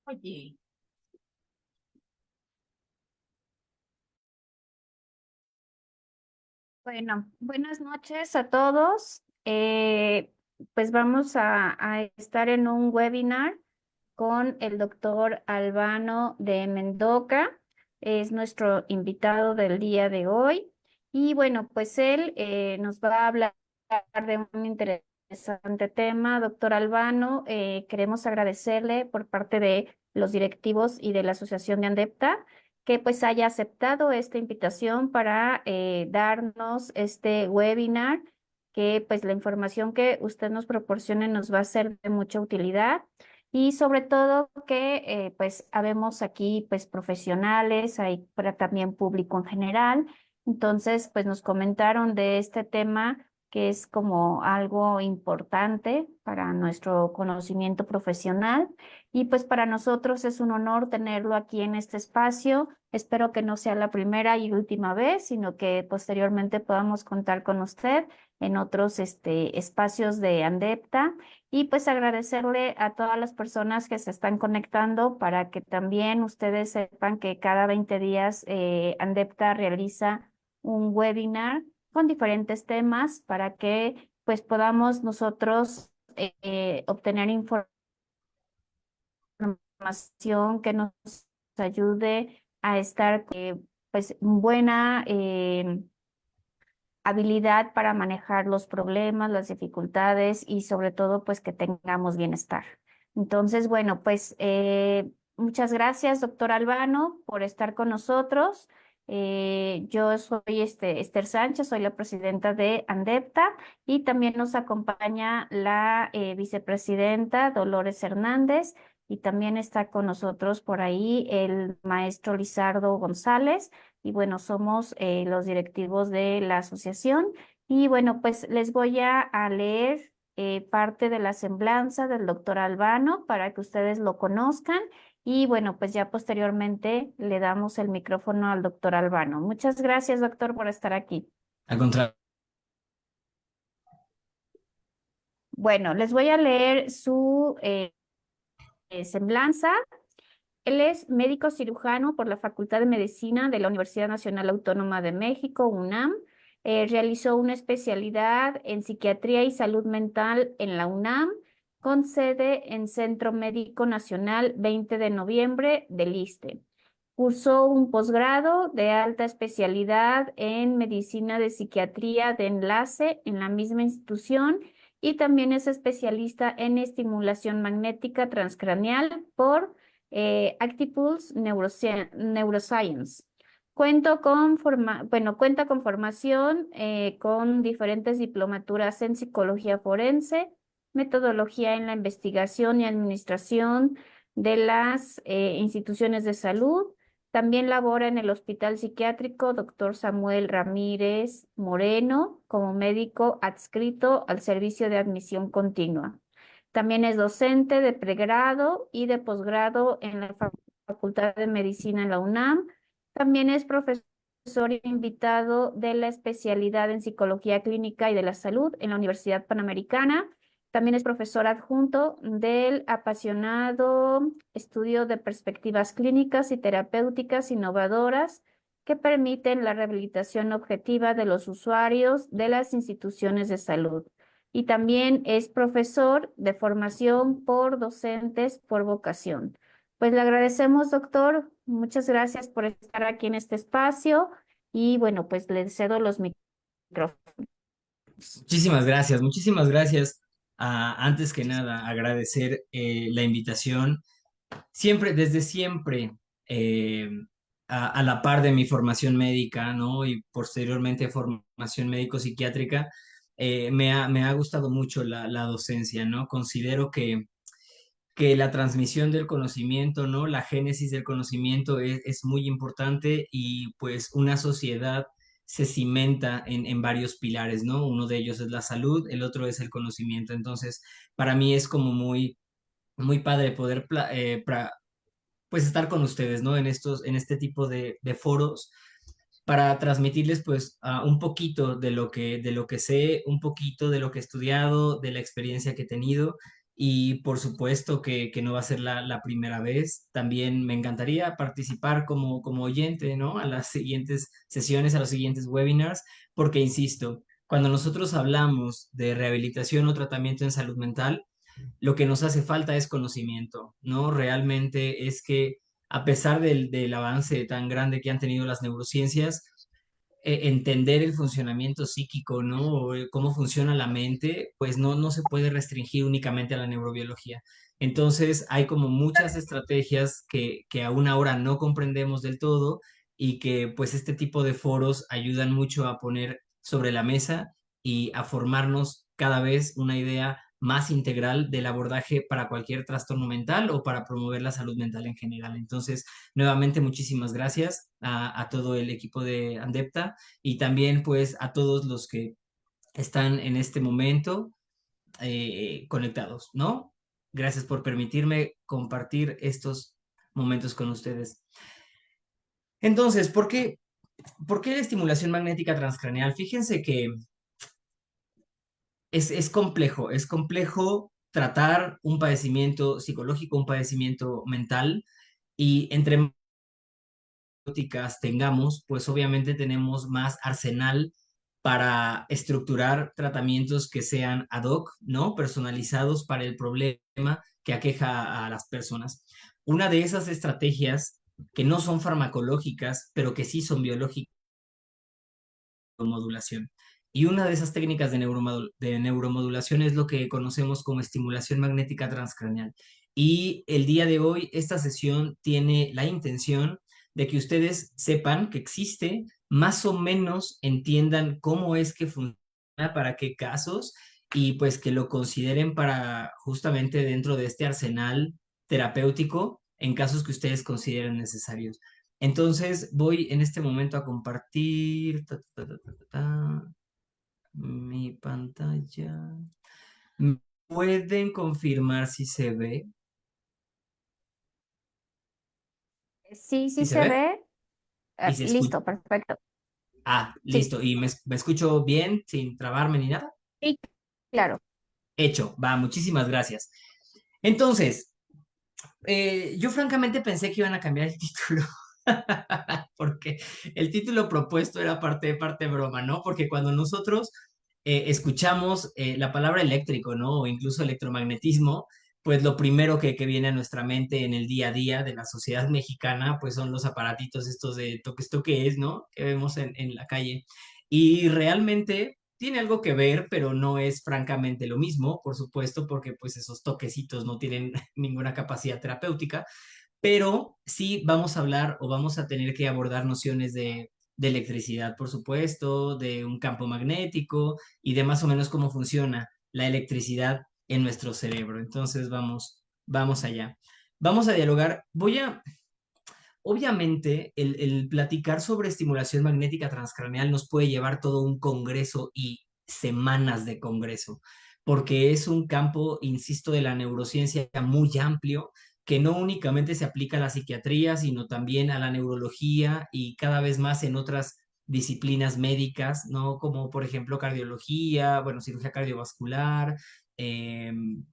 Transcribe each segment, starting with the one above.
Oye, Bueno, buenas noches a todos. Pues vamos a estar en un webinar con el doctor Albano de Mendoca. Es nuestro invitado del día de hoy. Y bueno, pues él nos va a hablar de un interesante tema. Doctor Albano, queremos agradecerle por parte de los directivos y de la Asociación de Andepta que pues haya aceptado esta invitación para darnos este webinar, que pues la información que usted nos proporcione nos va a ser de mucha utilidad y sobre todo que pues habemos aquí pues profesionales, hay para también público en general. Entonces pues nos comentaron de este tema que es como algo importante para nuestro conocimiento profesional. Y pues para nosotros es un honor tenerlo aquí en este espacio. Espero que no sea la primera y última vez, sino que posteriormente podamos contar con usted en otros espacios de Andepta. Y pues agradecerle a todas las personas que se están conectando para que también ustedes sepan que cada 20 días Andepta realiza un webinar con diferentes temas para que pues podamos nosotros obtener información que nos ayude a estar pues buena habilidad para manejar los problemas, las dificultades y sobre todo pues que tengamos bienestar. Entonces, bueno, pues muchas gracias, doctor Albano, por estar con nosotros. Yo soy Esther Sánchez, soy la presidenta de Andepta y también nos acompaña la vicepresidenta Dolores Hernández y también está con nosotros por ahí el maestro Lizardo González y bueno, somos los directivos de la asociación. Y bueno, pues les voy a leer parte de la semblanza del doctor Albano para que ustedes lo conozcan. Y bueno, pues ya posteriormente le damos el micrófono al doctor Albano. Muchas gracias, doctor, por estar aquí. al contrario. Bueno, les voy a leer su semblanza. Él es médico cirujano por la Facultad de Medicina de la Universidad Nacional Autónoma de México, UNAM. Realizó una especialidad en psiquiatría y salud mental en la UNAM, con sede en Centro Médico Nacional 20 de noviembre del ISSSTE. Cursó un posgrado de alta especialidad en medicina de psiquiatría de enlace en la misma institución y también es especialista en estimulación magnética transcraneal por Actipulse Neuroscience. Cuenta con formación con diferentes diplomaturas en psicología forense, metodología en la investigación y administración de las instituciones de salud. También labora en el Hospital Psiquiátrico Dr. Samuel Ramírez Moreno como médico adscrito al Servicio de Admisión Continua. También es docente de pregrado y de posgrado en la Facultad de Medicina en la UNAM. También es profesor invitado de la especialidad en Psicología Clínica y de la Salud en la Universidad Panamericana. También es profesor adjunto del apasionado estudio de perspectivas clínicas y terapéuticas innovadoras que permiten la rehabilitación objetiva de los usuarios de las instituciones de salud. Y también es profesor de formación por docentes por vocación. Pues le agradecemos, doctor. Muchas gracias por estar aquí en este espacio y bueno, pues le cedo los micrófonos. Muchísimas gracias, muchísimas gracias. Antes que nada, agradecer la invitación. Siempre, desde siempre, eh, a la par de mi formación médica, ¿no? Y posteriormente formación médico-psiquiátrica, me ha gustado mucho la docencia, ¿no? Considero que la transmisión del conocimiento, ¿no? La génesis del conocimiento es muy importante y pues una sociedad se cimenta en varios pilares, ¿no? Uno de ellos es la salud, el otro es el conocimiento. Entonces, para mí es como muy padre poder pues estar con ustedes, ¿no? En este tipo de foros para transmitirles pues un poquito de lo que sé, un poquito de lo que he estudiado, de la experiencia que he tenido y por supuesto que no va a ser la primera vez. También me encantaría participar como oyente, ¿no? A las siguientes sesiones, a los siguientes webinars, porque insisto, cuando nosotros hablamos de rehabilitación o tratamiento en salud mental, lo que nos hace falta es conocimiento, ¿no? Realmente es que a pesar del avance tan grande que han tenido las neurociencias, entender el funcionamiento psíquico, ¿no? O, cómo funciona la mente, pues no se puede restringir únicamente a la neurobiología. Entonces, hay como muchas estrategias que aún ahora no comprendemos del todo y que pues este tipo de foros ayudan mucho a poner sobre la mesa y a formarnos cada vez una idea más integral del abordaje para cualquier trastorno mental o para promover la salud mental en general. Entonces, nuevamente, muchísimas gracias a todo el equipo de Andepta y también pues a todos los que están en este momento conectados, ¿no? Gracias por permitirme compartir estos momentos con ustedes. Entonces, por qué la estimulación magnética transcraneal? Fíjense que es complejo tratar un padecimiento psicológico, un padecimiento mental, y entre más terapéuticas tengamos, pues obviamente tenemos más arsenal para estructurar tratamientos que sean ad hoc, ¿no? Personalizados para el problema que aqueja a las personas. Una de esas estrategias que no son farmacológicas, pero que sí son biológicas, modulación. Y una de esas técnicas de neuromodulación es lo que conocemos como estimulación magnética transcraneal. Y el día de hoy, esta sesión tiene la intención de que ustedes sepan que existe, más o menos entiendan cómo es que funciona, para qué casos, y pues que lo consideren para justamente dentro de este arsenal terapéutico en casos que ustedes consideren necesarios. Entonces voy en este momento a compartir mi pantalla. ¿Pueden confirmar si se ve? Sí, ¿Sí sí se se ve? ve. ¿Y se escucha? Listo, perfecto. Ah, Sí, listo. ¿Y me escucho bien sin trabarme ni nada? sí, claro. Hecho. Va, muchísimas gracias. Entonces, yo francamente pensé que iban a cambiar el título. Porque el título propuesto era parte broma, ¿no? Porque cuando nosotros escuchamos la palabra eléctrico, ¿no? O incluso electromagnetismo, pues lo primero que viene a nuestra mente en el día a día de la sociedad mexicana, pues son los aparatitos estos de toque, esto que es, ¿no? Que vemos en la calle. Y realmente tiene algo que ver, pero no es francamente lo mismo, por supuesto, porque pues esos toquecitos no tienen ninguna capacidad terapéutica, pero sí vamos a hablar o vamos a tener que abordar nociones de electricidad, por supuesto, de un campo magnético y de más o menos cómo funciona la electricidad en nuestro cerebro. Entonces vamos allá. Vamos a dialogar. Obviamente, el platicar sobre estimulación magnética transcraneal nos puede llevar todo un congreso y semanas de congreso, porque es un campo, insisto, de la neurociencia muy amplio, que no únicamente se aplica a la psiquiatría, sino también a la neurología y cada vez más en otras disciplinas médicas, ¿no? Como por ejemplo cardiología, bueno, cirugía cardiovascular,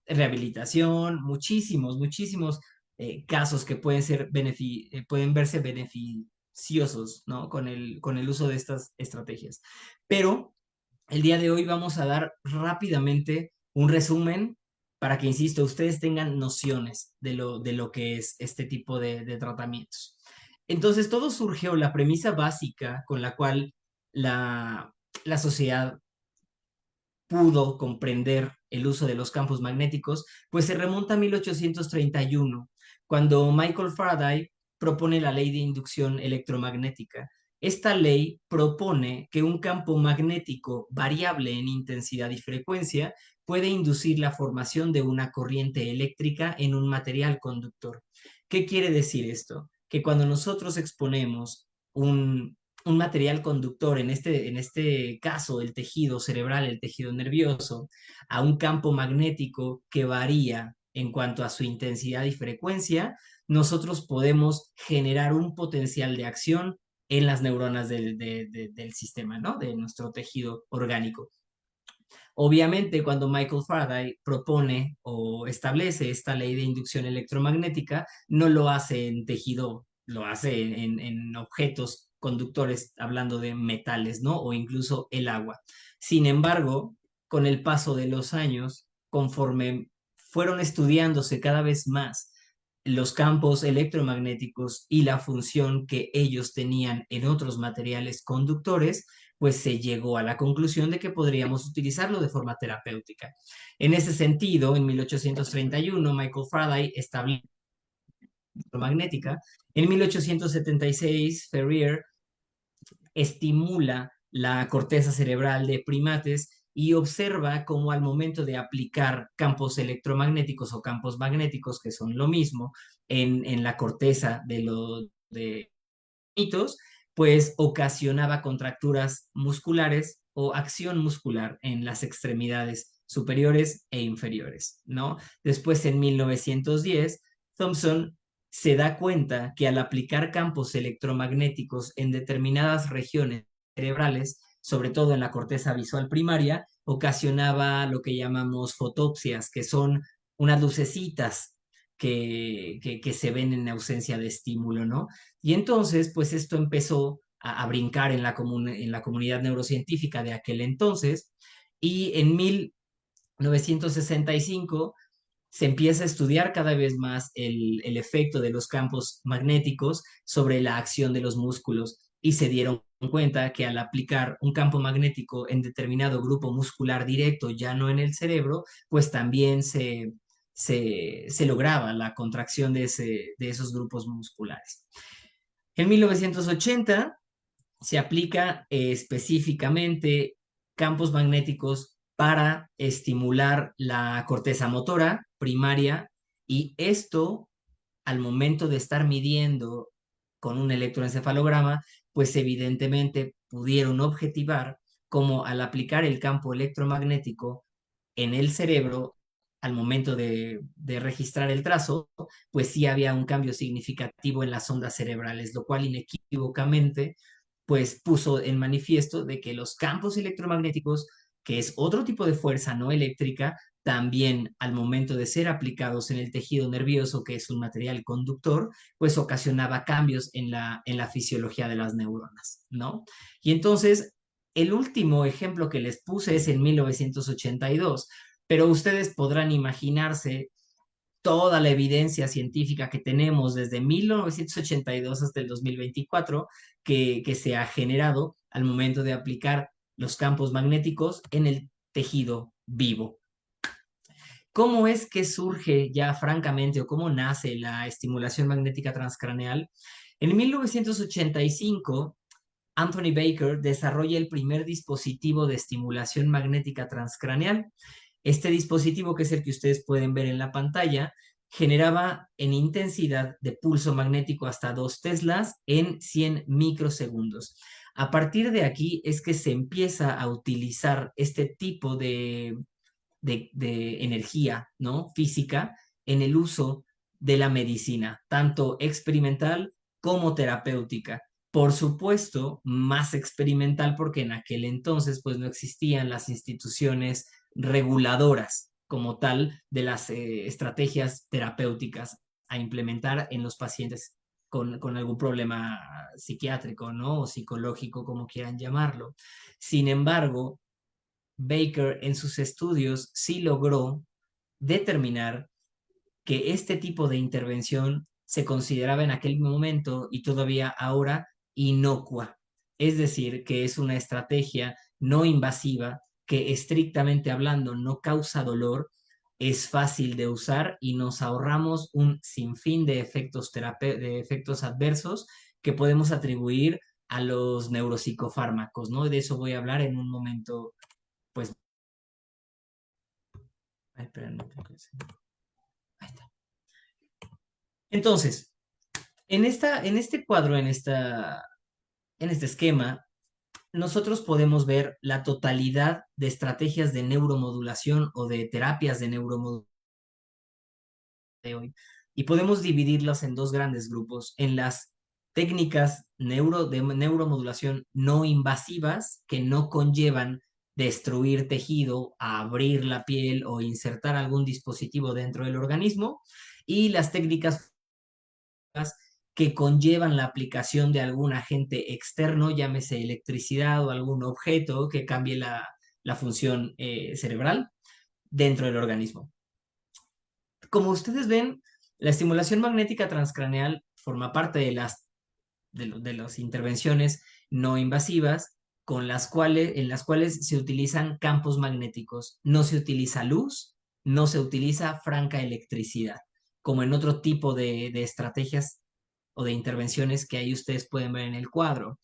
rehabilitación, muchísimos casos que pueden verse beneficiosos, ¿no? Con el uso de estas estrategias. Pero el día de hoy vamos a dar rápidamente un resumen para que, insisto, ustedes tengan nociones de lo que es este tipo de tratamientos. Entonces, todo surgió, la premisa básica con la cual la sociedad pudo comprender el uso de los campos magnéticos, pues se remonta a 1831, cuando Michael Faraday propone la ley de inducción electromagnética. Esta ley propone que un campo magnético variable en intensidad y frecuencia puede inducir la formación de una corriente eléctrica en un material conductor. ¿Qué quiere decir esto? Que cuando nosotros exponemos un material conductor, en este caso el tejido cerebral, el tejido nervioso, a un campo magnético que varía en cuanto a su intensidad y frecuencia, nosotros podemos generar un potencial de acción en las neuronas del sistema, ¿no? De nuestro tejido orgánico. Obviamente, cuando Michael Faraday propone o establece esta ley de inducción electromagnética, no lo hace en tejido, lo hace en objetos conductores, hablando de metales, ¿no? O incluso el agua. Sin embargo, con el paso de los años, conforme fueron estudiándose cada vez más los campos electromagnéticos y la función que ellos tenían en otros materiales conductores, pues se llegó a la conclusión de que podríamos utilizarlo de forma terapéutica. En ese sentido, en 1831, Michael Faraday estableció la electromagnética. En 1876, Ferrier estimula la corteza cerebral de primates y observa cómo al momento de aplicar campos electromagnéticos o campos magnéticos, que son lo mismo, en la corteza de los de mitos, pues ocasionaba contracturas musculares o acción muscular en las extremidades superiores e inferiores, ¿no? Después, en 1910, Thomson se da cuenta que al aplicar campos electromagnéticos en determinadas regiones cerebrales, sobre todo en la corteza visual primaria, ocasionaba lo que llamamos fotopsias, que son unas lucecitas que se ven en ausencia de estímulo, ¿no? Y entonces, pues esto empezó a brincar en en la comunidad neurocientífica de aquel entonces, y en 1965 se empieza a estudiar cada vez más el efecto de los campos magnéticos sobre la acción de los músculos, y se dieron cuenta que al aplicar un campo magnético en determinado grupo muscular directo, ya no en el cerebro, pues también se lograba la contracción de esos grupos musculares. En 1980 se aplica específicamente campos magnéticos para estimular la corteza motora primaria, y esto, al momento de estar midiendo con un electroencefalograma, pues evidentemente pudieron objetivar cómo al aplicar el campo electromagnético en el cerebro, al momento de registrar el trazo, pues sí había un cambio significativo en las ondas cerebrales, lo cual inequívocamente pues puso en manifiesto de que los campos electromagnéticos, que es otro tipo de fuerza no eléctrica, también al momento de ser aplicados en el tejido nervioso, que es un material conductor, pues ocasionaba cambios en la fisiología de las neuronas, ¿no? Y entonces, el último ejemplo que les puse es en 1982, pero ustedes podrán imaginarse toda la evidencia científica que tenemos desde 1982 hasta el 2024 que se ha generado al momento de aplicar los campos magnéticos en el tejido vivo. ¿Cómo es que surge ya francamente o cómo nace la estimulación magnética transcraneal? En 1985, Anthony Baker desarrolla el primer dispositivo de estimulación magnética transcraneal. Este dispositivo, que es el que ustedes pueden ver en la pantalla, generaba en intensidad de pulso magnético hasta 2 teslas en 100 microsegundos. A partir de aquí es que se empieza a utilizar este tipo de energía, ¿no? Física en el uso de la medicina, tanto experimental como terapéutica. Por supuesto, más experimental porque en aquel entonces pues no existían las instituciones reguladoras como tal de las estrategias terapéuticas a implementar en los pacientes con algún problema psiquiátrico, ¿no? O psicológico, como quieran llamarlo. Sin embargo, Baker en sus estudios sí logró determinar que este tipo de intervención se consideraba en aquel momento y todavía ahora inocua. Es decir, que es una estrategia no invasiva que, estrictamente hablando, no causa dolor, es fácil de usar y nos ahorramos un sinfín de efectos adversos que podemos atribuir a los neuropsicofármacos, ¿no? De eso voy a hablar en un momento, pues. Ay, espera, no tengo que hacer. Ahí está. Entonces, en este cuadro, en este esquema, nosotros podemos ver la totalidad de estrategias de neuromodulación o de terapias de neuromodulación de hoy. Y podemos dividirlas en dos grandes grupos: en las técnicas de neuromodulación no invasivas, que no conllevan destruir tejido, abrir la piel o insertar algún dispositivo dentro del organismo, y las técnicas que conllevan la aplicación de algún agente externo, llámese electricidad o algún objeto que cambie la función cerebral dentro del organismo. Como ustedes ven, la estimulación magnética transcraneal forma parte de las intervenciones no invasivas en las cuales se utilizan campos magnéticos. No se utiliza luz, no se utiliza franca electricidad, como en otro tipo de estrategias o de intervenciones que ahí ustedes pueden ver en el cuadro.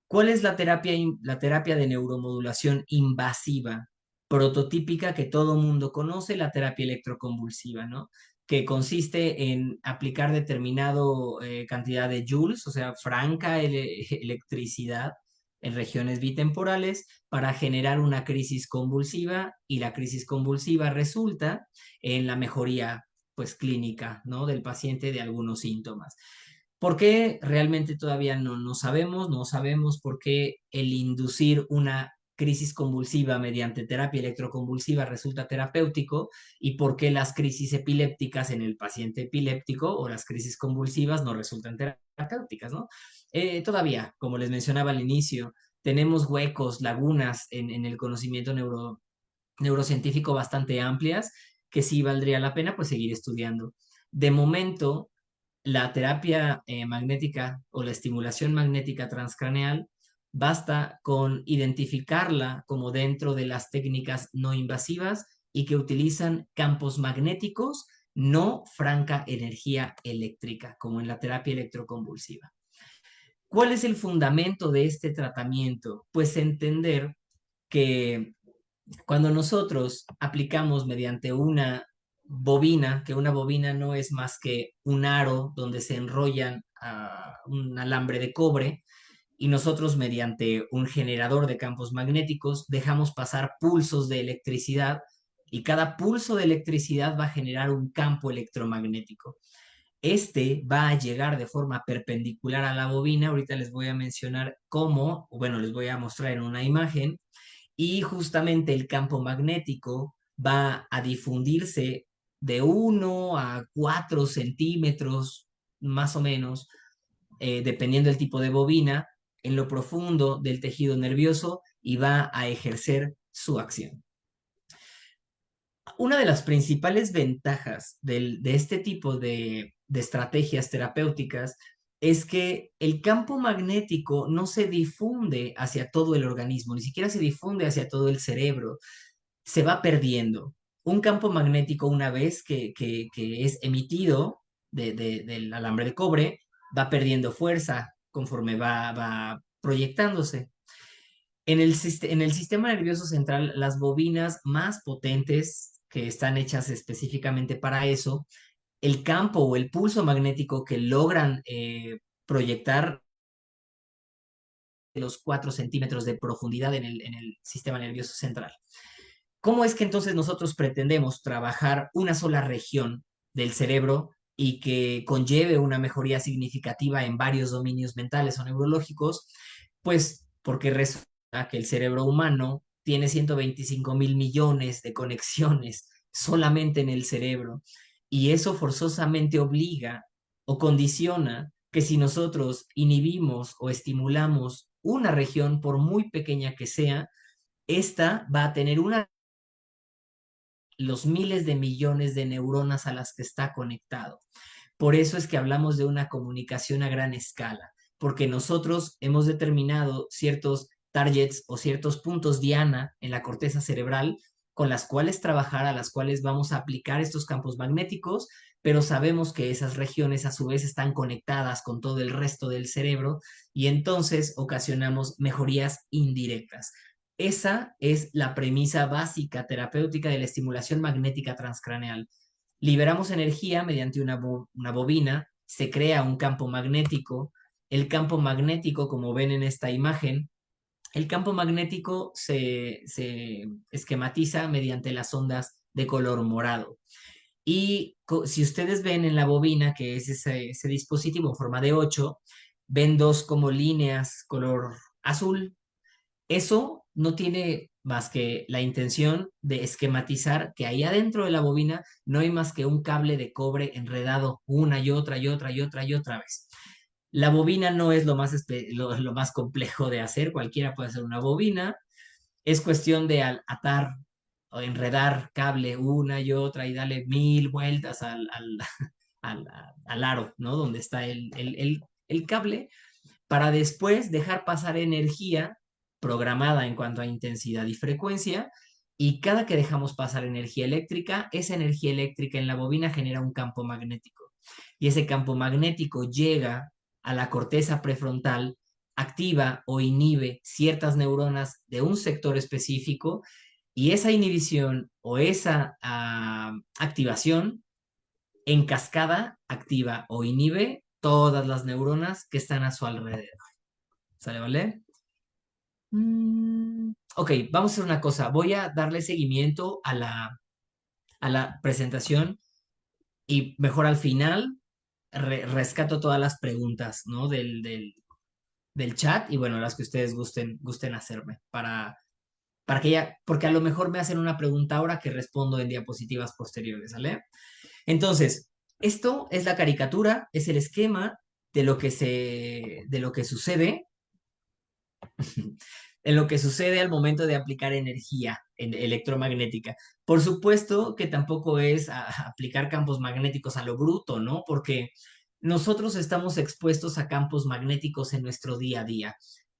¿Cuál es la terapia de neuromodulación invasiva? Prototípica que todo mundo conoce, la terapia electroconvulsiva, ¿no? Que consiste en aplicar determinado cantidad de joules, o sea, franca electricidad en regiones bitemporales para generar una crisis convulsiva, y la crisis convulsiva resulta en la mejoría, pues, clínica, ¿no? Del paciente de algunos síntomas. ¿Por qué realmente todavía no sabemos? No sabemos por qué el inducir una crisis convulsiva mediante terapia electroconvulsiva resulta terapéutico, y por qué las crisis epilépticas en el paciente epiléptico o las crisis convulsivas no resultan terapéuticas, ¿no? Todavía, como les mencionaba al inicio, tenemos huecos, lagunas en el conocimiento neurocientífico bastante amplias, que sí valdría la pena pues seguir estudiando. De momento, la terapia magnética o la estimulación magnética transcraneal basta con identificarla como dentro de las técnicas no invasivas y que utilizan campos magnéticos, no franca energía eléctrica, como en la terapia electroconvulsiva. ¿Cuál es el fundamento de este tratamiento? Pues entender que cuando nosotros aplicamos mediante una bobina, que una bobina no es más que un aro donde se enrollan un alambre de cobre, y nosotros mediante un generador de campos magnéticos dejamos pasar pulsos de electricidad, y cada pulso de electricidad va a generar un campo electromagnético. Este va a llegar de forma perpendicular a la bobina. Ahorita les voy a mencionar cómo, o bueno, les voy a mostrar en una imagen, y justamente el campo magnético va a difundirse de 1 a 4 centímetros, más o menos, dependiendo del tipo de bobina, en lo profundo del tejido nervioso, y va a ejercer su acción. Una de las principales ventajas de este tipo de estrategias terapéuticas es que el campo magnético no se difunde hacia todo el organismo, ni siquiera se difunde hacia todo el cerebro, se va perdiendo. Un campo magnético, una vez que es emitido del alambre de cobre, va perdiendo fuerza conforme va proyectándose. En el sistema nervioso central, las bobinas más potentes, que están hechas específicamente para eso, el campo o el pulso magnético que logran proyectar de los 4 centímetros de profundidad en el sistema nervioso central. ¿Cómo es que entonces nosotros pretendemos trabajar una sola región del cerebro y que conlleve una mejoría significativa en varios dominios mentales o neurológicos? Pues porque resulta que el cerebro humano tiene 125.000 millones de conexiones solamente en el cerebro, y eso forzosamente obliga o condiciona que si nosotros inhibimos o estimulamos una región, por muy pequeña que sea, esta va a tener los miles de millones de neuronas a las que está conectado. Por eso es que hablamos de una comunicación a gran escala, porque nosotros hemos determinado ciertos targets o ciertos puntos diana en la corteza cerebral con las cuales trabajar, a las cuales vamos a aplicar estos campos magnéticos, pero sabemos que esas regiones a su vez están conectadas con todo el resto del cerebro, y entonces ocasionamos mejorías indirectas. Esa es la premisa básica terapéutica de la estimulación magnética transcraneal. Liberamos energía mediante una bobina, se crea un campo magnético. El campo magnético, como ven en esta imagen, el campo magnético se esquematiza mediante las ondas de color morado. Y si ustedes ven en la bobina, que es ese dispositivo en forma de 8, ven dos como líneas color azul, Eso no tiene más que la intención de esquematizar que ahí adentro de la bobina no hay más que un cable de cobre enredado una y otra y otra y otra y otra vez. La bobina no es lo más complejo de hacer, cualquiera puede hacer una bobina, es cuestión de atar o enredar cable una y otra y darle 1000 vueltas al aro, ¿no? Donde está el cable, para después dejar pasar energía programada en cuanto a intensidad y frecuencia. Y cada que dejamos pasar energía eléctrica, esa energía eléctrica en la bobina genera un campo magnético. Y ese campo magnético llega a la corteza prefrontal, activa o inhibe ciertas neuronas de un sector específico, y esa inhibición o esa activación en cascada activa o inhibe todas las neuronas que están a su alrededor. ¿Sale, vale? Ok, vamos a hacer una cosa. Voy a darle seguimiento a la presentación y mejor al final rescato todas las preguntas, ¿no? Del chat y bueno, las que ustedes gusten hacerme para que ya, porque a lo mejor me hacen una pregunta ahora que respondo en diapositivas posteriores, ¿sale? Entonces, esto es la caricatura, es el esquema de lo que sucede en lo que sucede al momento de aplicar energía electromagnética. Por supuesto que tampoco es aplicar campos magnéticos a lo bruto, ¿no? Porque nosotros estamos expuestos a campos magnéticos en nuestro día a día.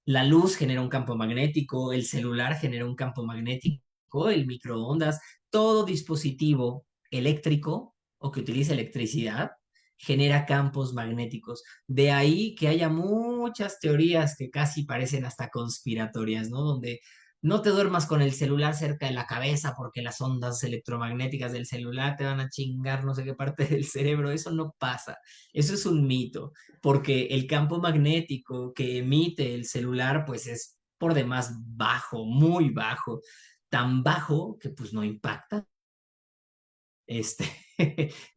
La luz genera un campo magnético, el celular genera un campo magnético, el microondas, todo dispositivo eléctrico o que utilice electricidad genera campos magnéticos. De ahí que haya muchas teorías que casi parecen hasta conspiratorias, ¿no? Donde no te duermas con el celular cerca de la cabeza porque las ondas electromagnéticas del celular te van a chingar no sé qué parte del cerebro. Eso no pasa. Eso es un mito, porque el campo magnético que emite el celular pues es por demás bajo, muy bajo, tan bajo que pues no impacta este,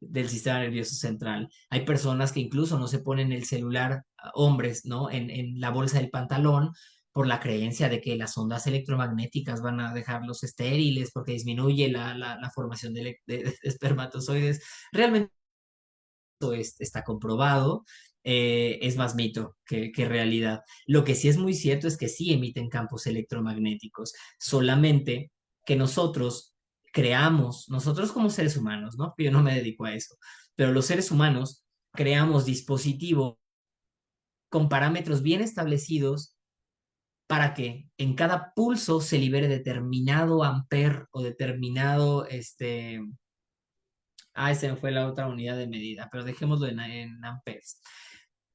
del sistema nervioso central. Hay personas que incluso no se ponen el celular, hombres, ¿no? En la bolsa del pantalón por la creencia de que las ondas electromagnéticas van a dejarlos estériles porque disminuye la formación de espermatozoides. Realmente esto está comprobado. Es más mito que realidad. Lo que sí es muy cierto es que sí emiten campos electromagnéticos, solamente que nosotros como seres humanos, ¿no? Yo no me dedico a eso, pero los seres humanos creamos dispositivos con parámetros bien establecidos para que en cada pulso se libere determinado amper o determinado, se me fue la otra unidad de medida, pero dejémoslo en amperes.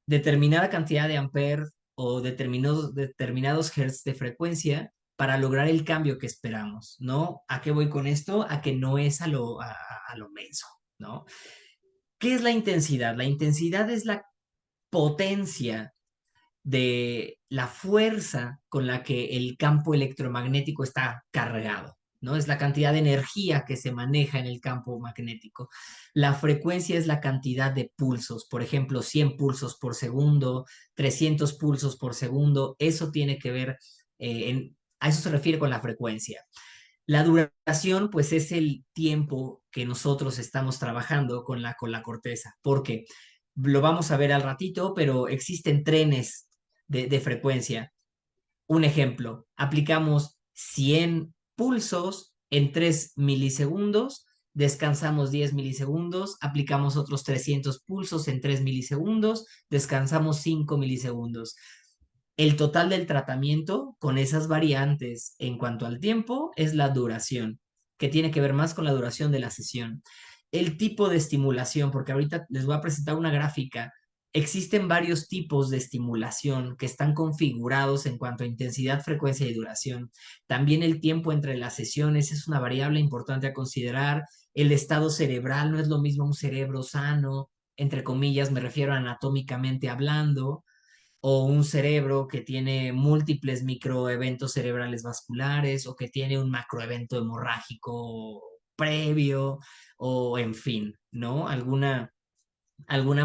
Determinada cantidad de amper o determinados hertz de frecuencia para lograr el cambio que esperamos, ¿no? ¿A qué voy con esto? A que no es a lo menso, ¿no? ¿Qué es la intensidad? La intensidad es la potencia de la fuerza con la que el campo electromagnético está cargado, ¿no? Es la cantidad de energía que se maneja en el campo magnético. La frecuencia es la cantidad de pulsos, por ejemplo, 100 pulsos por segundo, 300 pulsos por segundo, eso tiene que ver, a eso se refiere con la frecuencia. La duración, pues, es el tiempo que nosotros estamos trabajando con la corteza, porque lo vamos a ver al ratito, pero existen trenes de frecuencia. Un ejemplo, aplicamos 100 pulsos en 3 milisegundos, descansamos 10 milisegundos, aplicamos otros 300 pulsos en 3 milisegundos, descansamos 5 milisegundos. El total del tratamiento con esas variantes en cuanto al tiempo es la duración, que tiene que ver más con la duración de la sesión. El tipo de estimulación, porque ahorita les voy a presentar una gráfica. Existen varios tipos de estimulación que están configurados en cuanto a intensidad, frecuencia y duración. También el tiempo entre las sesiones es una variable importante a considerar. El estado cerebral no es lo mismo un cerebro sano, entre comillas, me refiero anatómicamente hablando, o un cerebro que tiene múltiples microeventos cerebrales vasculares o que tiene un macroevento hemorrágico previo o en fin, ¿no? Alguna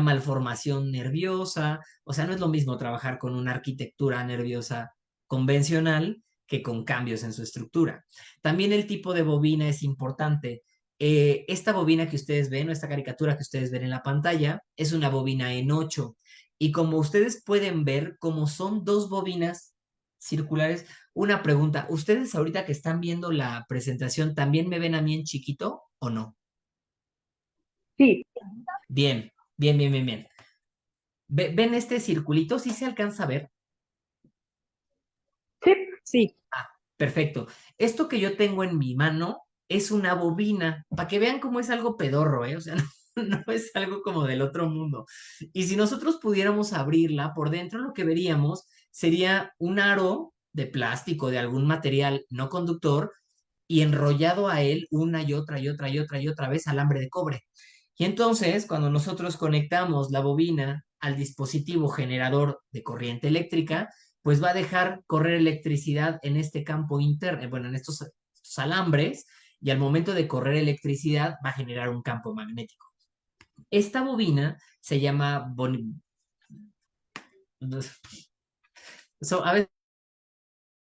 malformación nerviosa. O sea, no es lo mismo trabajar con una arquitectura nerviosa convencional que con cambios en su estructura. También el tipo de bobina es importante. Esta bobina que ustedes ven, o esta caricatura que ustedes ven en la pantalla, es una bobina en 8. Y como ustedes pueden ver, como son dos bobinas circulares, una pregunta, ¿ustedes ahorita que están viendo la presentación también me ven a mí en chiquito o no? Sí, Bien, bien, bien, bien, bien. ¿Ven este circulito? ¿Sí se alcanza a ver? sí, sí. Ah, perfecto. Esto que yo tengo en mi mano es una bobina, para que vean cómo es algo pedorro, ¿eh? O sea, no es algo como del otro mundo. Y si nosotros pudiéramos abrirla, por dentro lo que veríamos sería un aro de plástico, de algún material no conductor, y enrollado a él una y otra y otra y otra y otra vez alambre de cobre. Y entonces, cuando nosotros conectamos la bobina al dispositivo generador de corriente eléctrica, pues va a dejar correr electricidad en este campo interno, bueno, en estos alambres, y al momento de correr electricidad va a generar un campo magnético. Esta bobina se llama... a veces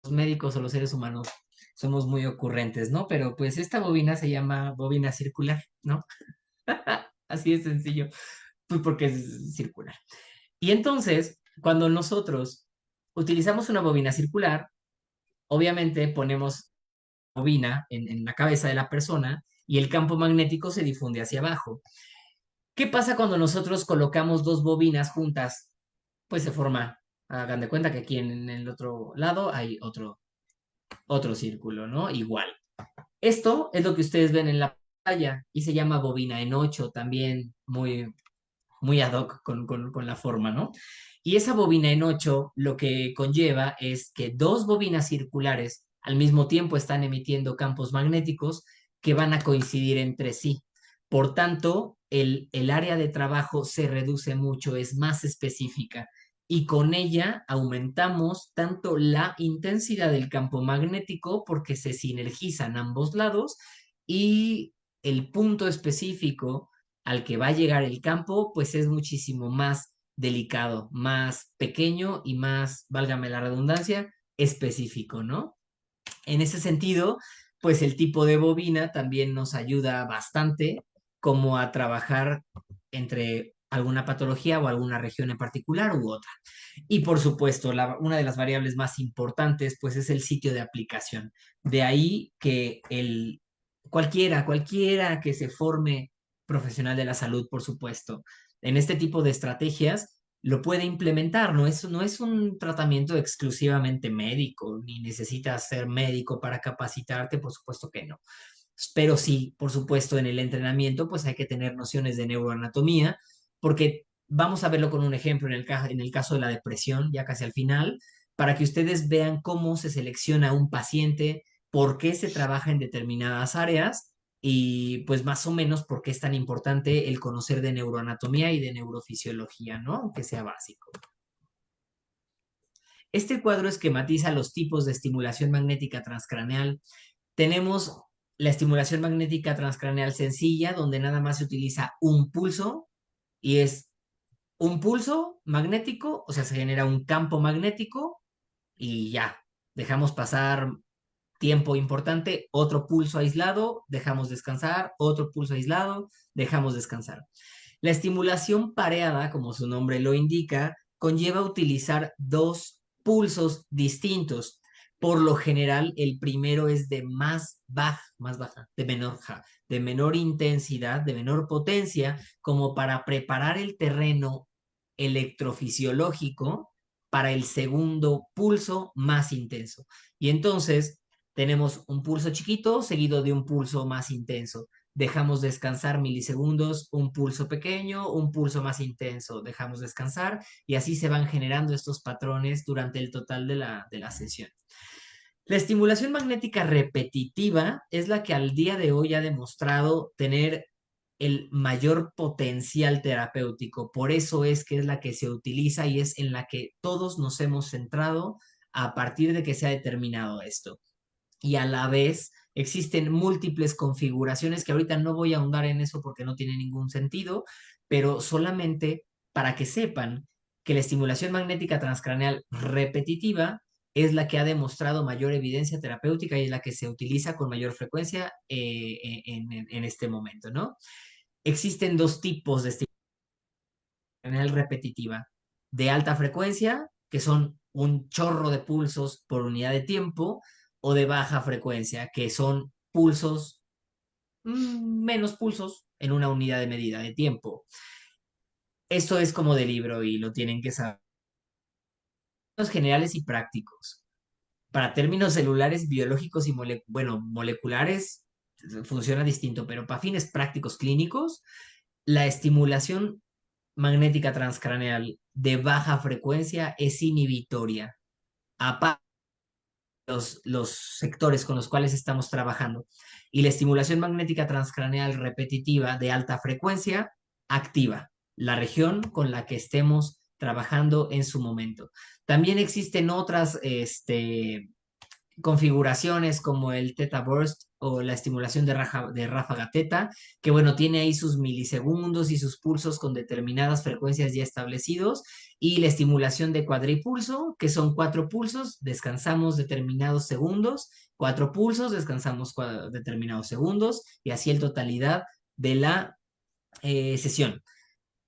los médicos o los seres humanos somos muy ocurrentes, ¿no? Pero pues esta bobina se llama bobina circular, ¿no? Así de sencillo, pues porque es circular. Y entonces, cuando nosotros utilizamos una bobina circular, obviamente ponemos bobina en la cabeza de la persona y el campo magnético se difunde hacia abajo. ¿Qué pasa cuando nosotros colocamos dos bobinas juntas? Pues se forma, hagan de cuenta que aquí en el otro lado hay otro círculo, ¿no? Igual. Esto es lo que ustedes ven en la pantalla y se llama bobina en 8, también muy ad hoc con la forma, ¿no? Y esa bobina en 8 lo que conlleva es que dos bobinas circulares al mismo tiempo están emitiendo campos magnéticos que van a coincidir entre sí. Por tanto, el área de trabajo se reduce mucho, es más específica y con ella aumentamos tanto la intensidad del campo magnético porque se sinergizan ambos lados y el punto específico al que va a llegar el campo, pues es muchísimo más delicado, más pequeño y más, válgame la redundancia, específico, ¿no? En ese sentido, pues el tipo de bobina también nos ayuda bastante como a trabajar entre alguna patología o alguna región en particular u otra. Y por supuesto, una de las variables más importantes, pues es el sitio de aplicación. De ahí que cualquiera que se forme profesional de la salud, por supuesto, en este tipo de estrategias, lo puede implementar. No es un tratamiento exclusivamente médico, ni necesitas ser médico para capacitarte, por supuesto que no. Pero sí, por supuesto, en el entrenamiento, pues hay que tener nociones de neuroanatomía, porque vamos a verlo con un ejemplo en el caso de la depresión, ya casi al final, para que ustedes vean cómo se selecciona un paciente, por qué se trabaja en determinadas áreas y pues más o menos por qué es tan importante el conocer de neuroanatomía y de neurofisiología, ¿no? Aunque sea básico. Este cuadro esquematiza los tipos de estimulación magnética transcraneal. Tenemos la estimulación magnética transcraneal sencilla, donde nada más se utiliza un pulso y es un pulso magnético, o sea, se genera un campo magnético y ya, dejamos pasar tiempo importante, otro pulso aislado, dejamos descansar, otro pulso aislado, dejamos descansar. La estimulación pareada, como su nombre lo indica, conlleva utilizar dos pulsos distintos. Por lo general, el primero es de más baja, de menor intensidad, de menor potencia, como para preparar el terreno electrofisiológico para el segundo pulso más intenso. Y entonces tenemos un pulso chiquito seguido de un pulso más intenso. Dejamos descansar milisegundos, un pulso pequeño, un pulso más intenso, dejamos descansar y así se van generando estos patrones durante el total de la sesión. La estimulación magnética repetitiva es la que al día de hoy ha demostrado tener el mayor potencial terapéutico. Por eso es que es la que se utiliza y es en la que todos nos hemos centrado a partir de que se ha determinado esto. Y a la vez existen múltiples configuraciones que ahorita no voy a ahondar en eso porque no tiene ningún sentido, pero solamente para que sepan que la estimulación magnética transcraneal repetitiva es la que ha demostrado mayor evidencia terapéutica y es la que se utiliza con mayor frecuencia en este momento, ¿no? Existen dos tipos de estimulación repetitiva: de alta frecuencia, que son un chorro de pulsos por unidad de tiempo, o de baja frecuencia, que son pulsos, menos pulsos en una unidad de medida de tiempo. Esto es como de libro y lo tienen que saber. Generales y prácticos. Para términos celulares, biológicos y moleculares, funciona distinto, pero para fines prácticos clínicos, la estimulación magnética transcraneal de baja frecuencia es inhibitoria. Aparte los sectores con los cuales estamos trabajando. Y la estimulación magnética transcraneal repetitiva de alta frecuencia activa la región con la que estemos trabajando en su momento. También existen otras configuraciones como el Theta Burst o la estimulación de ráfaga teta, que bueno, tiene ahí sus milisegundos y sus pulsos con determinadas frecuencias ya establecidos, y la estimulación de cuadripulso, que son 4 pulsos, descansamos determinados segundos, 4 pulsos, descansamos determinados segundos, y así en totalidad de la sesión.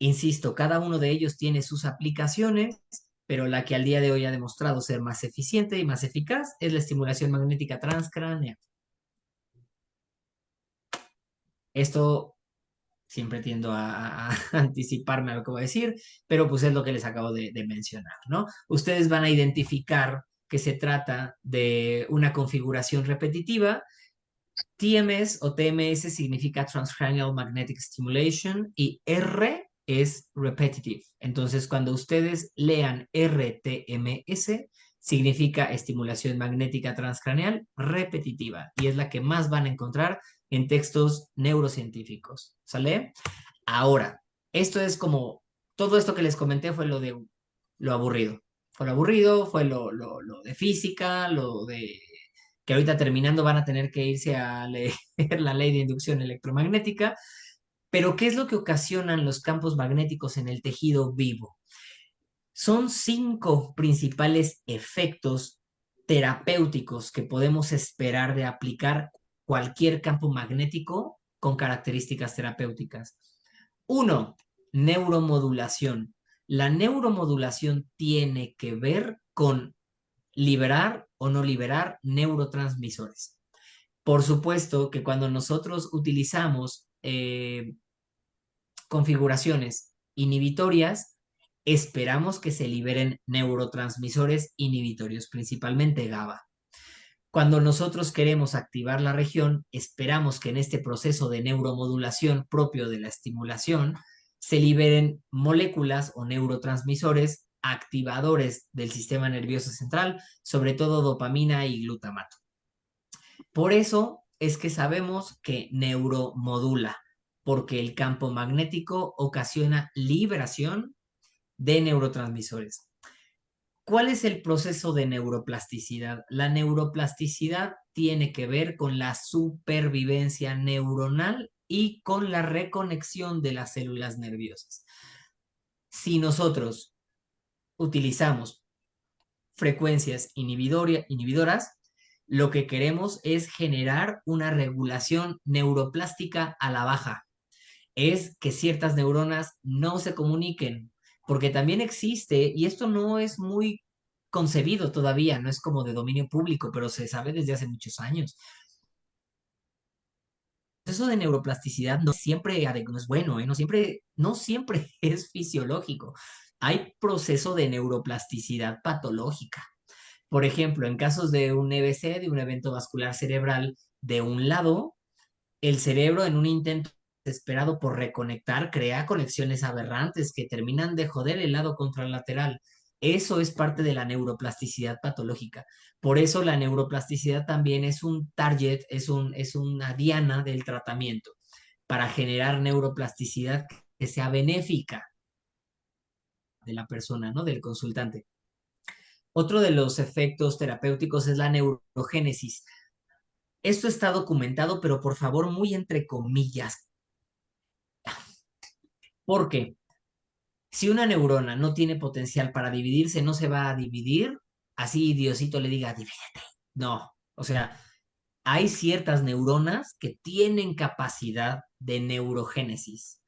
Insisto, cada uno de ellos tiene sus aplicaciones, pero la que al día de hoy ha demostrado ser más eficiente y más eficaz es la estimulación magnética transcraneal. Esto siempre tiendo a anticiparme a lo que voy a decir, pero pues es lo que les acabo de mencionar, ¿no? Ustedes van a identificar que se trata de una configuración repetitiva. TMS o TMS significa Transcranial Magnetic Stimulation y R es repetitive. Entonces, cuando ustedes lean RTMS, significa estimulación magnética transcraneal repetitiva y es la que más van a encontrar en textos neurocientíficos. ¿Sale? Ahora, esto es como, todo esto que les comenté fue lo de lo aburrido. Fue lo aburrido, fue lo de física, lo de que ahorita terminando van a tener que irse a leer la ley de inducción electromagnética. Pero ¿qué es lo que ocasionan los campos magnéticos en el tejido vivo? Son 5 principales efectos terapéuticos que podemos esperar de aplicar cualquier campo magnético con características terapéuticas. 1, neuromodulación. La neuromodulación tiene que ver con liberar o no liberar neurotransmisores. Por supuesto que cuando nosotros utilizamos configuraciones inhibitorias, esperamos que se liberen neurotransmisores inhibitorios, principalmente GABA. Cuando nosotros queremos activar la región, esperamos que en este proceso de neuromodulación propio de la estimulación se liberen moléculas o neurotransmisores activadores del sistema nervioso central, sobre todo dopamina y glutamato. Por eso es que sabemos que neuromodula, porque el campo magnético ocasiona liberación de neurotransmisores. ¿Cuál es el proceso de neuroplasticidad? La neuroplasticidad tiene que ver con la supervivencia neuronal y con la reconexión de las células nerviosas. Si utilizamos frecuencias inhibidoras, lo que queremos es generar una regulación neuroplástica a la baja. Es que ciertas neuronas no se comuniquen, porque también existe, y esto no es muy concebido todavía, no es como de dominio público, pero se sabe desde hace muchos años. El proceso de neuroplasticidad no siempre no es bueno, no siempre es fisiológico. Hay proceso de neuroplasticidad patológica. Por ejemplo, en casos de un EBC, de un evento vascular cerebral de un lado, el cerebro en un intento desesperado por reconectar crea conexiones aberrantes que terminan de joder el lado contralateral. Eso es parte de la neuroplasticidad patológica. Por eso la neuroplasticidad también es un target, es una diana del tratamiento para generar neuroplasticidad que sea benéfica de la persona, ¿no? Del consultante. Otro de los efectos terapéuticos es la neurogénesis. Esto está documentado, pero por favor, muy entre comillas. Porque si una neurona no tiene potencial para dividirse, no se va a dividir así Diosito le diga, divídete. No, o sea, hay ciertas neuronas que tienen capacidad de neurogénesis.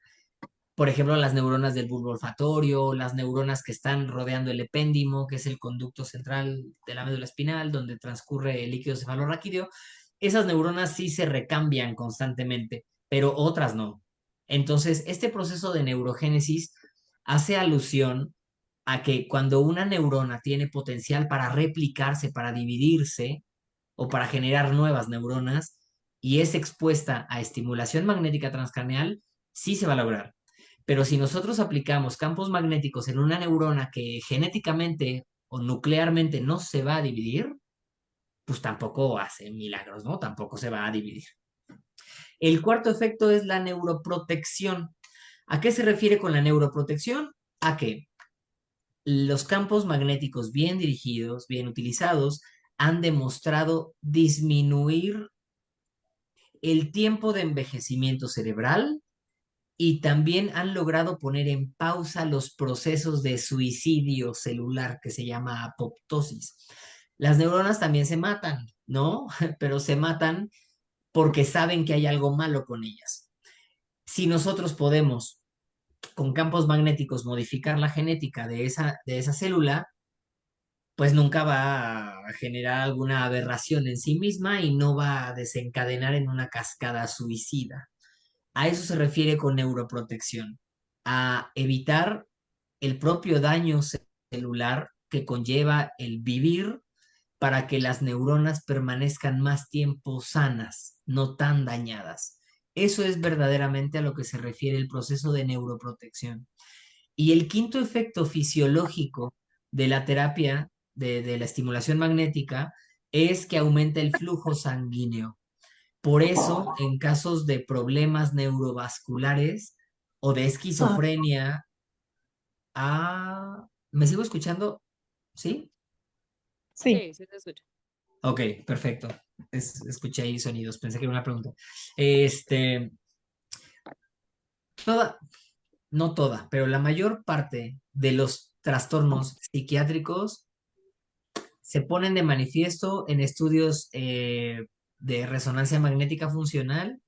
Por ejemplo, las neuronas del bulbo olfatorio, las neuronas que están rodeando el epéndimo, que es el conducto central de la médula espinal, donde transcurre el líquido cefalorraquídeo. Esas neuronas sí se recambian constantemente, pero otras no. Entonces, este proceso de neurogénesis hace alusión a que cuando una neurona tiene potencial para replicarse, para dividirse o para generar nuevas neuronas y es expuesta a estimulación magnética transcraneal, sí se va a lograr. Pero si nosotros aplicamos campos magnéticos en una neurona que genéticamente o nuclearmente no se va a dividir, pues tampoco hace milagros, ¿no? Tampoco se va a dividir. El cuarto efecto es la neuroprotección. ¿A qué se refiere con la neuroprotección? A que los campos magnéticos bien dirigidos, bien utilizados, han demostrado disminuir el tiempo de envejecimiento cerebral y también han logrado poner en pausa los procesos de suicidio celular que se llama apoptosis. Las neuronas también se matan, ¿no? Pero se matan porque saben que hay algo malo con ellas. Si nosotros podemos, con campos magnéticos, modificar la genética de esa célula, pues nunca va a generar alguna aberración en sí misma y no va a desencadenar en una cascada suicida. A eso se refiere con neuroprotección, a evitar el propio daño celular que conlleva el vivir para que las neuronas permanezcan más tiempo sanas, no tan dañadas. Eso es verdaderamente a lo que se refiere el proceso de neuroprotección. Y el quinto efecto fisiológico de la terapia de la estimulación magnética es que aumenta el flujo sanguíneo. Por eso, en casos de problemas neurovasculares o de esquizofrenia, ¿me sigo escuchando? ¿Sí? Sí. Sí, sí te escucho. Ok, perfecto. Escuché ahí sonidos, pensé que era una pregunta. Este, toda, no toda, pero la mayor parte de los trastornos psiquiátricos se ponen de manifiesto en estudios de resonancia magnética funcional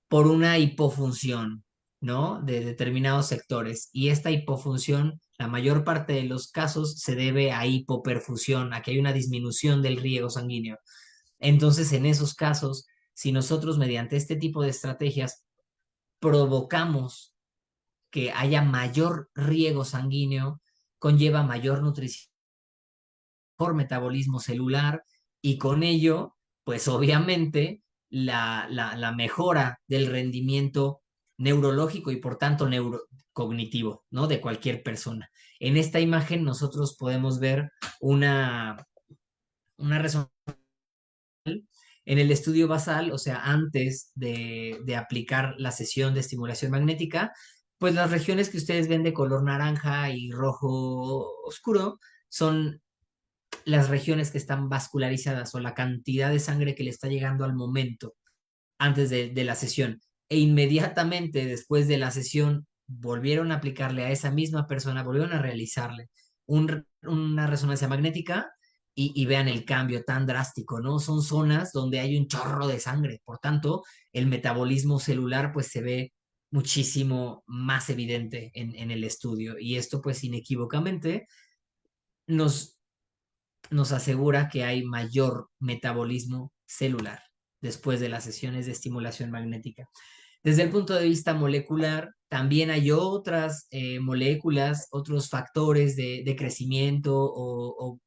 por una hipofunción, ¿no? De determinados sectores. Y esta hipofunción, la mayor parte de los casos se debe a hipoperfusión, a que hay una disminución del riego sanguíneo. Entonces, en esos casos, si nosotros mediante este tipo de estrategias provocamos que haya mayor riego sanguíneo, conlleva mayor nutrición, mejor metabolismo celular y con ello, pues obviamente la mejora del rendimiento neurológico y por tanto neurocognitivo, ¿no? De cualquier persona. En esta imagen nosotros podemos ver una resonancia en el estudio basal, o sea, antes de aplicar la sesión de estimulación magnética, pues las regiones que ustedes ven de color naranja y rojo oscuro son las regiones que están vascularizadas o la cantidad de sangre que le está llegando al momento antes de la sesión. E inmediatamente después de la sesión volvieron a aplicarle a esa misma persona, volvieron a realizarle una resonancia magnética y vean el cambio tan drástico, ¿no? Son zonas donde hay un chorro de sangre, por tanto, el metabolismo celular pues se ve muchísimo más evidente en el estudio y esto pues inequívocamente nos nos asegura que hay mayor metabolismo celular después de las sesiones de estimulación magnética. Desde el punto de vista molecular, también hay otras moléculas, otros factores de crecimiento o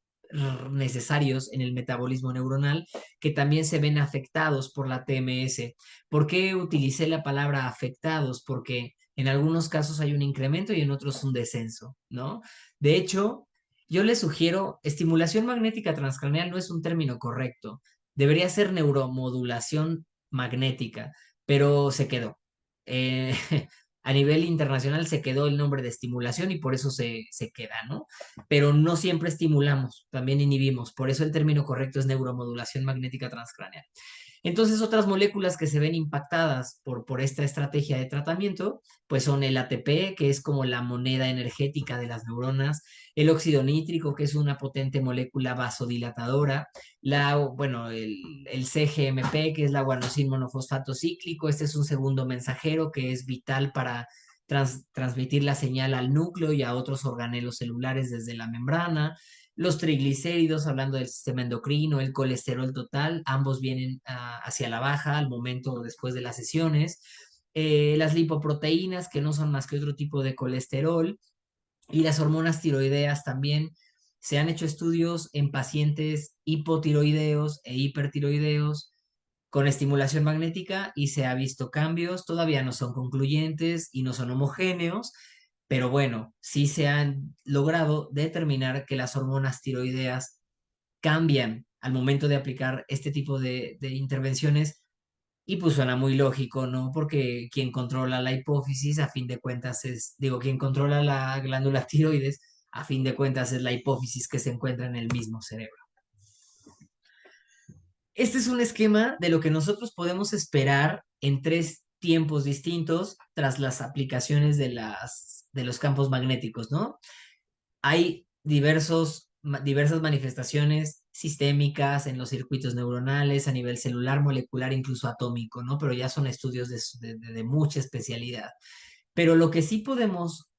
necesarios en el metabolismo neuronal que también se ven afectados por la TMS. ¿Por qué utilicé la palabra afectados? Porque en algunos casos hay un incremento y en otros un descenso, ¿no? De hecho, yo les sugiero, estimulación magnética transcraneal no es un término correcto, debería ser neuromodulación magnética, pero se quedó. Eh, a nivel internacional se quedó el nombre de estimulación y por eso se queda, ¿no? Pero no siempre estimulamos, también inhibimos, por eso el término correcto es neuromodulación magnética transcraneal. Entonces, otras moléculas que se ven impactadas por esta estrategia de tratamiento, pues son el ATP, que es como la moneda energética de las neuronas, el óxido nítrico, que es una potente molécula vasodilatadora, bueno, el CGMP, que es la guanosina monofosfato cíclico. Este es un segundo mensajero que es vital para transmitir la señal al núcleo y a otros organelos celulares desde la membrana. Los triglicéridos, hablando del sistema endocrino, el colesterol total, ambos vienen hacia la baja al momento o después de las sesiones. Las lipoproteínas, que no son más que otro tipo de colesterol, y las hormonas tiroideas también. Se han hecho estudios en pacientes hipotiroideos e hipertiroideos con estimulación magnética y se ha visto cambios. Todavía no son concluyentes y no son homogéneos, pero bueno, sí se han logrado determinar que las hormonas tiroideas cambian al momento de aplicar este tipo de intervenciones. Y pues suena muy lógico, ¿no? Porque quien controla la hipófisis, a fin de cuentas quien controla la glándula tiroides, a fin de cuentas es la hipófisis que se encuentra en el mismo cerebro. Este es un esquema de lo que nosotros podemos esperar en 3 tiempos distintos tras las aplicaciones de los campos magnéticos, ¿no? Hay diversas manifestaciones sistémicas en los circuitos neuronales, a nivel celular, molecular, incluso atómico, ¿no? Pero ya son estudios de mucha especialidad. Pero lo que sí podemos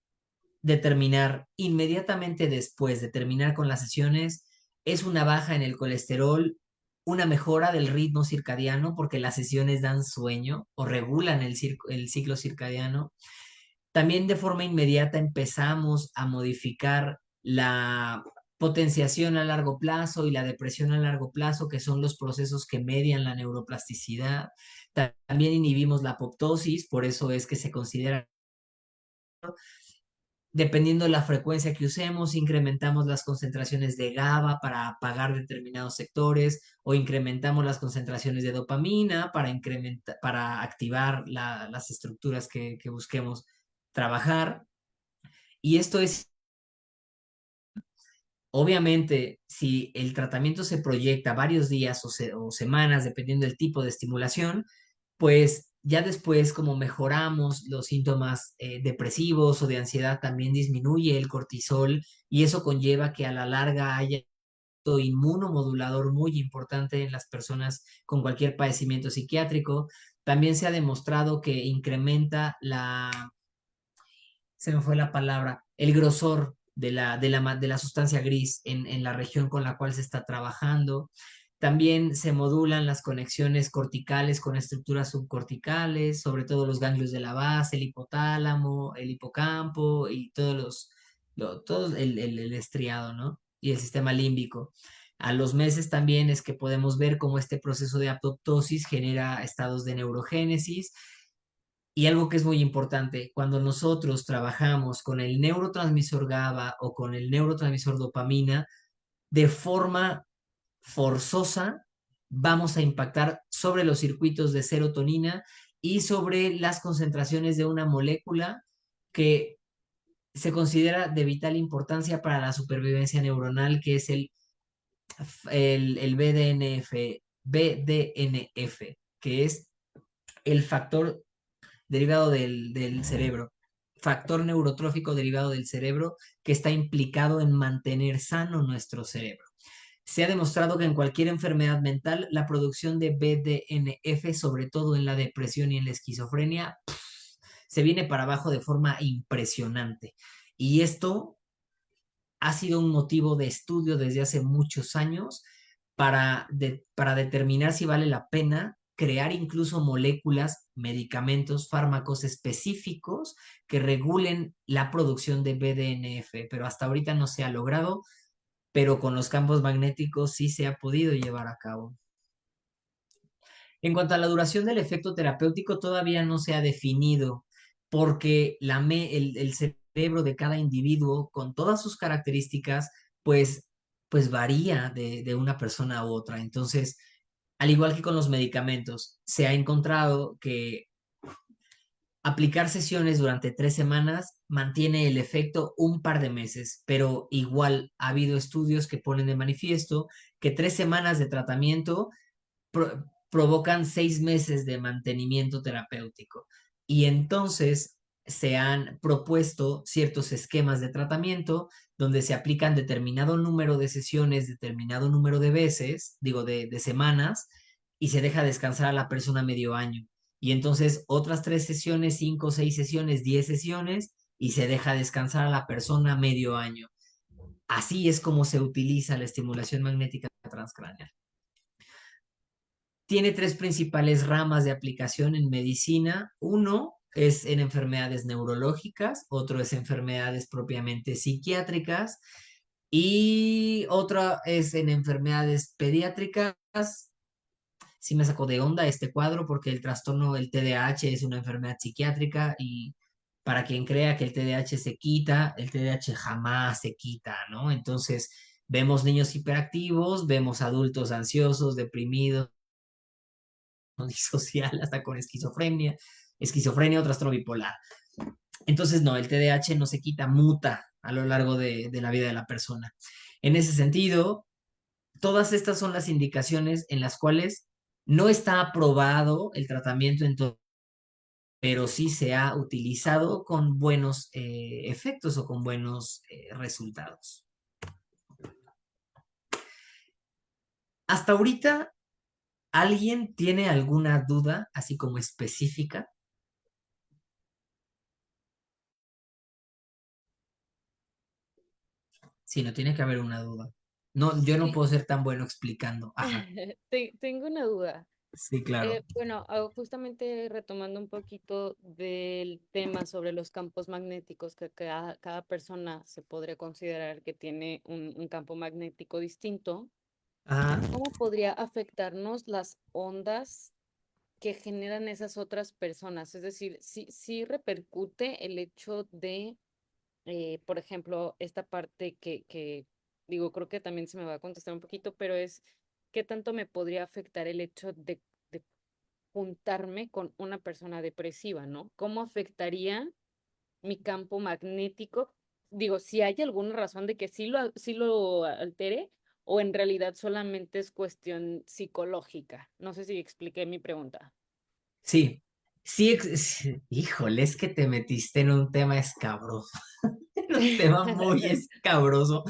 determinar inmediatamente después de terminar con las sesiones es una baja en el colesterol, una mejora del ritmo circadiano, porque las sesiones dan sueño o regulan el ciclo circadiano. También de forma inmediata empezamos a modificar la potenciación a largo plazo y la depresión a largo plazo, que son los procesos que median la neuroplasticidad. También inhibimos la apoptosis, por eso es que se considera, dependiendo de la frecuencia que usemos, incrementamos las concentraciones de GABA para apagar determinados sectores o incrementamos las concentraciones de dopamina para activar las estructuras que busquemos trabajar. Y esto es, obviamente, si el tratamiento se proyecta varios días o semanas, dependiendo del tipo de estimulación, pues ya después, como mejoramos los síntomas depresivos o de ansiedad, también disminuye el cortisol y eso conlleva que a la larga haya un inmunomodulador muy importante en las personas con cualquier padecimiento psiquiátrico. También se ha demostrado que incrementa se me fue la palabra, el grosor de la sustancia gris en la región con la cual se está trabajando. También se modulan las conexiones corticales con estructuras subcorticales, sobre todo los ganglios de la base, el hipotálamo, el hipocampo y todo el estriado, ¿no? Y el sistema límbico. A los meses también es que podemos ver cómo este proceso de apoptosis genera estados de neurogénesis. Y algo que es muy importante, cuando nosotros trabajamos con el neurotransmisor GABA o con el neurotransmisor dopamina, de forma forzosa vamos a impactar sobre los circuitos de serotonina y sobre las concentraciones de una molécula que se considera de vital importancia para la supervivencia neuronal, que es el BDNF, que es el factor derivado del cerebro, factor neurotrófico derivado del cerebro que está implicado en mantener sano nuestro cerebro. Se ha demostrado que en cualquier enfermedad mental la producción de BDNF, sobre todo en la depresión y en la esquizofrenia, se viene para abajo de forma impresionante. Y esto ha sido un motivo de estudio desde hace muchos años para determinar si vale la pena crear incluso moléculas, medicamentos, fármacos específicos que regulen la producción de BDNF, pero hasta ahorita no se ha logrado, pero con los campos magnéticos sí se ha podido llevar a cabo. En cuanto a la duración del efecto terapéutico, todavía no se ha definido porque el cerebro de cada individuo, con todas sus características, pues, pues varía de una persona a otra. Entonces, al igual que con los medicamentos, se ha encontrado que aplicar sesiones durante 3 semanas mantiene el efecto un par de meses, pero igual ha habido estudios que ponen de manifiesto que 3 semanas de tratamiento provocan 6 meses de mantenimiento terapéutico. Y entonces se han propuesto ciertos esquemas de tratamiento donde se aplican determinado número de sesiones, determinado número de veces, digo, de semanas, y se deja descansar a la persona medio año. Y entonces otras 3 sesiones, 5, 6 sesiones, 10 sesiones, y se deja descansar a la persona medio año. Así es como se utiliza la estimulación magnética transcraneal. Tiene tres principales ramas de aplicación en medicina. Uno es en enfermedades neurológicas, otro es enfermedades propiamente psiquiátricas y otra es en enfermedades pediátricas. Sí me sacó de onda este cuadro porque el trastorno del TDAH es una enfermedad psiquiátrica y para quien crea que el TDAH se quita, el TDAH jamás se quita, ¿no? Entonces vemos niños hiperactivos, vemos adultos ansiosos, deprimidos, disocial, hasta con esquizofrenia o trastorno bipolar. Entonces, no, el TDAH no se quita, muta a lo largo de la vida de la persona. En ese sentido, todas estas son las indicaciones en las cuales no está aprobado el tratamiento en todo, pero sí se ha utilizado con buenos efectos o con buenos resultados. Hasta ahorita, ¿alguien tiene alguna duda así como específica? Sí, no tiene que haber una duda. No, yo no Sí, puedo ser tan bueno explicando. Ajá, tengo una duda. sí, claro. Bueno, justamente retomando un poquito del tema sobre los campos magnéticos, que cada persona se podría considerar que tiene un campo magnético distinto, Ajá. ¿cómo podría afectarnos las ondas que generan esas otras personas? Es decir, sí repercute el hecho de, por ejemplo, esta parte que digo, creo que también se me va a contestar un poquito, pero es, ¿qué tanto me podría afectar el hecho de juntarme con una persona depresiva, ¿no? ¿Cómo afectaría mi campo magnético? Digo, si hay alguna razón de que sí lo altere o en realidad solamente es cuestión psicológica. No sé si expliqué mi pregunta. Sí, sí, híjole, es que te metiste en un tema escabroso, en un tema muy escabroso,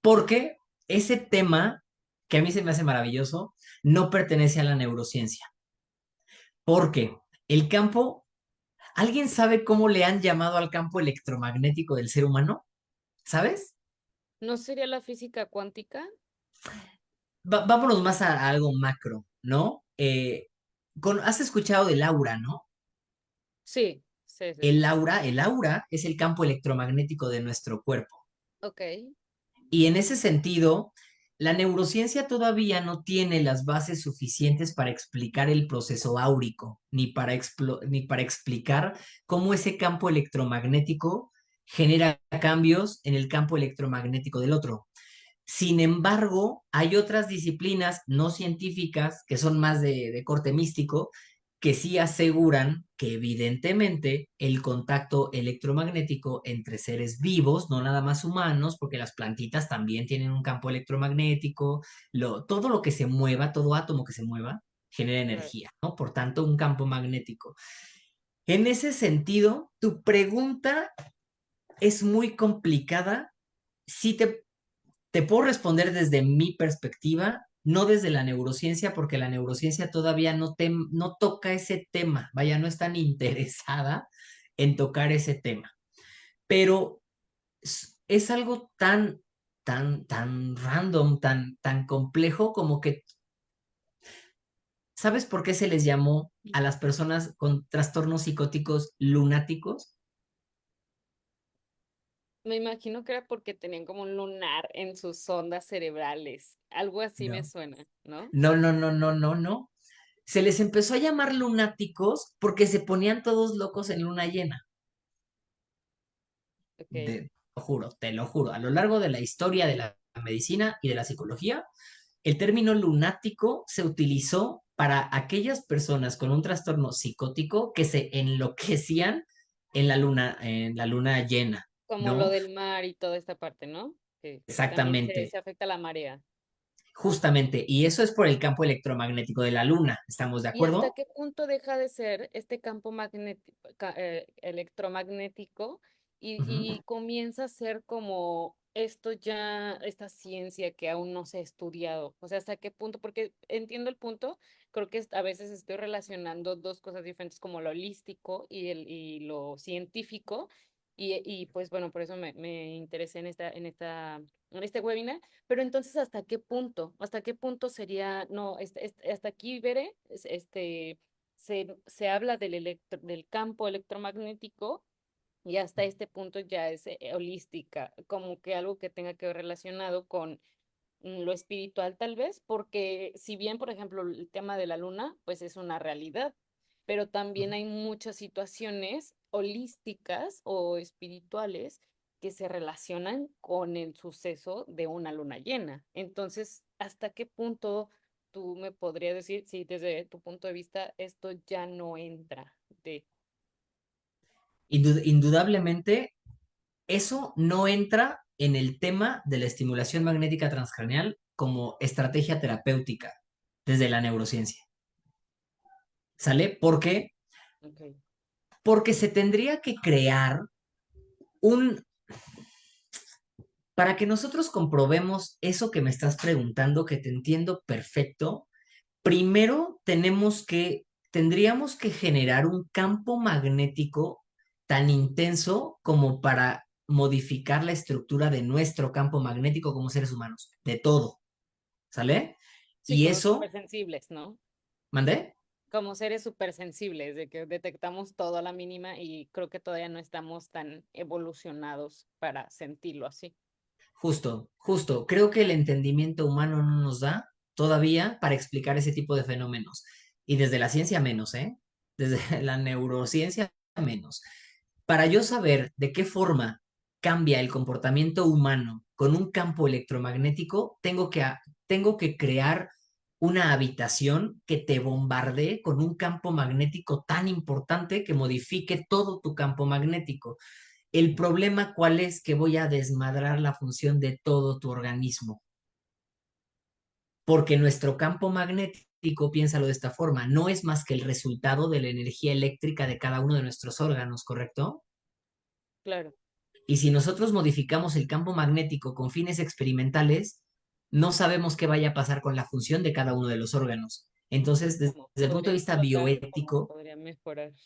porque ese tema, que a mí se me hace maravilloso, no pertenece a la neurociencia, porque el campo, ¿alguien sabe cómo le han llamado al campo electromagnético del ser humano? ¿Sabes? ¿No sería la física cuántica? Vámonos más a algo macro, ¿no? Has escuchado del aura, ¿no? Sí, sí, sí, El sí. aura, el aura es el campo electromagnético de nuestro cuerpo. Ok, Y en ese sentido, la neurociencia todavía no tiene las bases suficientes para explicar el proceso áurico, ni para explicar cómo ese campo electromagnético genera cambios en el campo electromagnético del otro. Sin embargo, hay otras disciplinas no científicas que son más de corte místico que sí aseguran que evidentemente el contacto electromagnético entre seres vivos, no nada más humanos, porque las plantitas también tienen un campo electromagnético, todo lo que se mueva, todo átomo que se mueva, genera claro. energía, ¿no? Por tanto, un campo magnético. En ese sentido, tu pregunta es muy complicada. Sí te puedo responder desde mi perspectiva, no desde la neurociencia, porque la neurociencia todavía no toca ese tema, vaya, no es tan interesada en tocar ese tema. Pero es algo tan random, tan complejo como que, ¿sabes por qué se les llamó a las personas con trastornos psicóticos lunáticos? Me imagino que era porque tenían como un lunar en sus ondas cerebrales. Algo así me No. suena, ¿no? No. Se les empezó a llamar lunáticos porque se ponían todos locos en luna llena. Ok. Te lo juro, a lo largo de la historia de la medicina y de la psicología, el término lunático se utilizó para aquellas personas con un trastorno psicótico que se enloquecían en la luna llena, Como lo ¿no? del mar y toda esta parte, ¿no? Que también Exactamente. se afecta la marea. Justamente, y eso es por el campo electromagnético de la Luna, ¿estamos de ¿Y hasta acuerdo? qué punto deja de ser este campo electromagnético Ujú. y comienza a ser como esto ya, esta ciencia que aún no se ha estudiado? O sea, ¿hasta qué punto? Porque entiendo el punto, creo que a veces estoy relacionando dos cosas diferentes como lo holístico y lo científico. Y pues bueno, por eso me interesé en este webinar. Pero entonces, ¿hasta qué punto? ¿Hasta qué punto sería, no, hasta aquí, veré, se habla del campo electromagnético y hasta este punto ya es holística, como que algo que tenga que ver relacionado con lo espiritual tal vez, porque si bien, por ejemplo, el tema de la luna, pues es una realidad, pero también hay muchas situaciones holísticas o espirituales que se relacionan con el suceso de una luna llena. Entonces, ¿hasta qué punto tú me podrías decir si desde tu punto de vista esto ya no entra de... Indudablemente, eso no entra en el tema de la estimulación magnética transcraneal como estrategia terapéutica desde la neurociencia. ¿Sale? ¿Por qué? Ok, Porque se tendría que crear un... Para que nosotros comprobemos eso que me estás preguntando, que te entiendo perfecto, primero tendríamos que generar un campo magnético tan intenso como para modificar la estructura de nuestro campo magnético como seres humanos, de todo, ¿sale? sí, Y como eso, súper sensibles, ¿no? ¿mandé? Como seres súper sensibles, de que detectamos todo a la mínima y creo que todavía no estamos tan evolucionados para sentirlo así. Justo, creo que el entendimiento humano no nos da todavía para explicar ese tipo de fenómenos. Y desde la ciencia menos, ¿eh? Desde la neurociencia menos. Para yo saber de qué forma cambia el comportamiento humano con un campo electromagnético, tengo que crear una habitación que te bombardee con un campo magnético tan importante que modifique todo tu campo magnético. El problema, ¿cuál es? Que voy a desmadrar la función de todo tu organismo, porque nuestro campo magnético, piénsalo de esta forma, no es más que el resultado de la energía eléctrica de cada uno de nuestros órganos, ¿correcto? Claro, Y si nosotros modificamos el campo magnético con fines experimentales, no sabemos qué vaya a pasar con la función de cada uno de los órganos. Entonces, cómo desde el punto podría de vista explotar, cómo bioético, podría mejorar. Que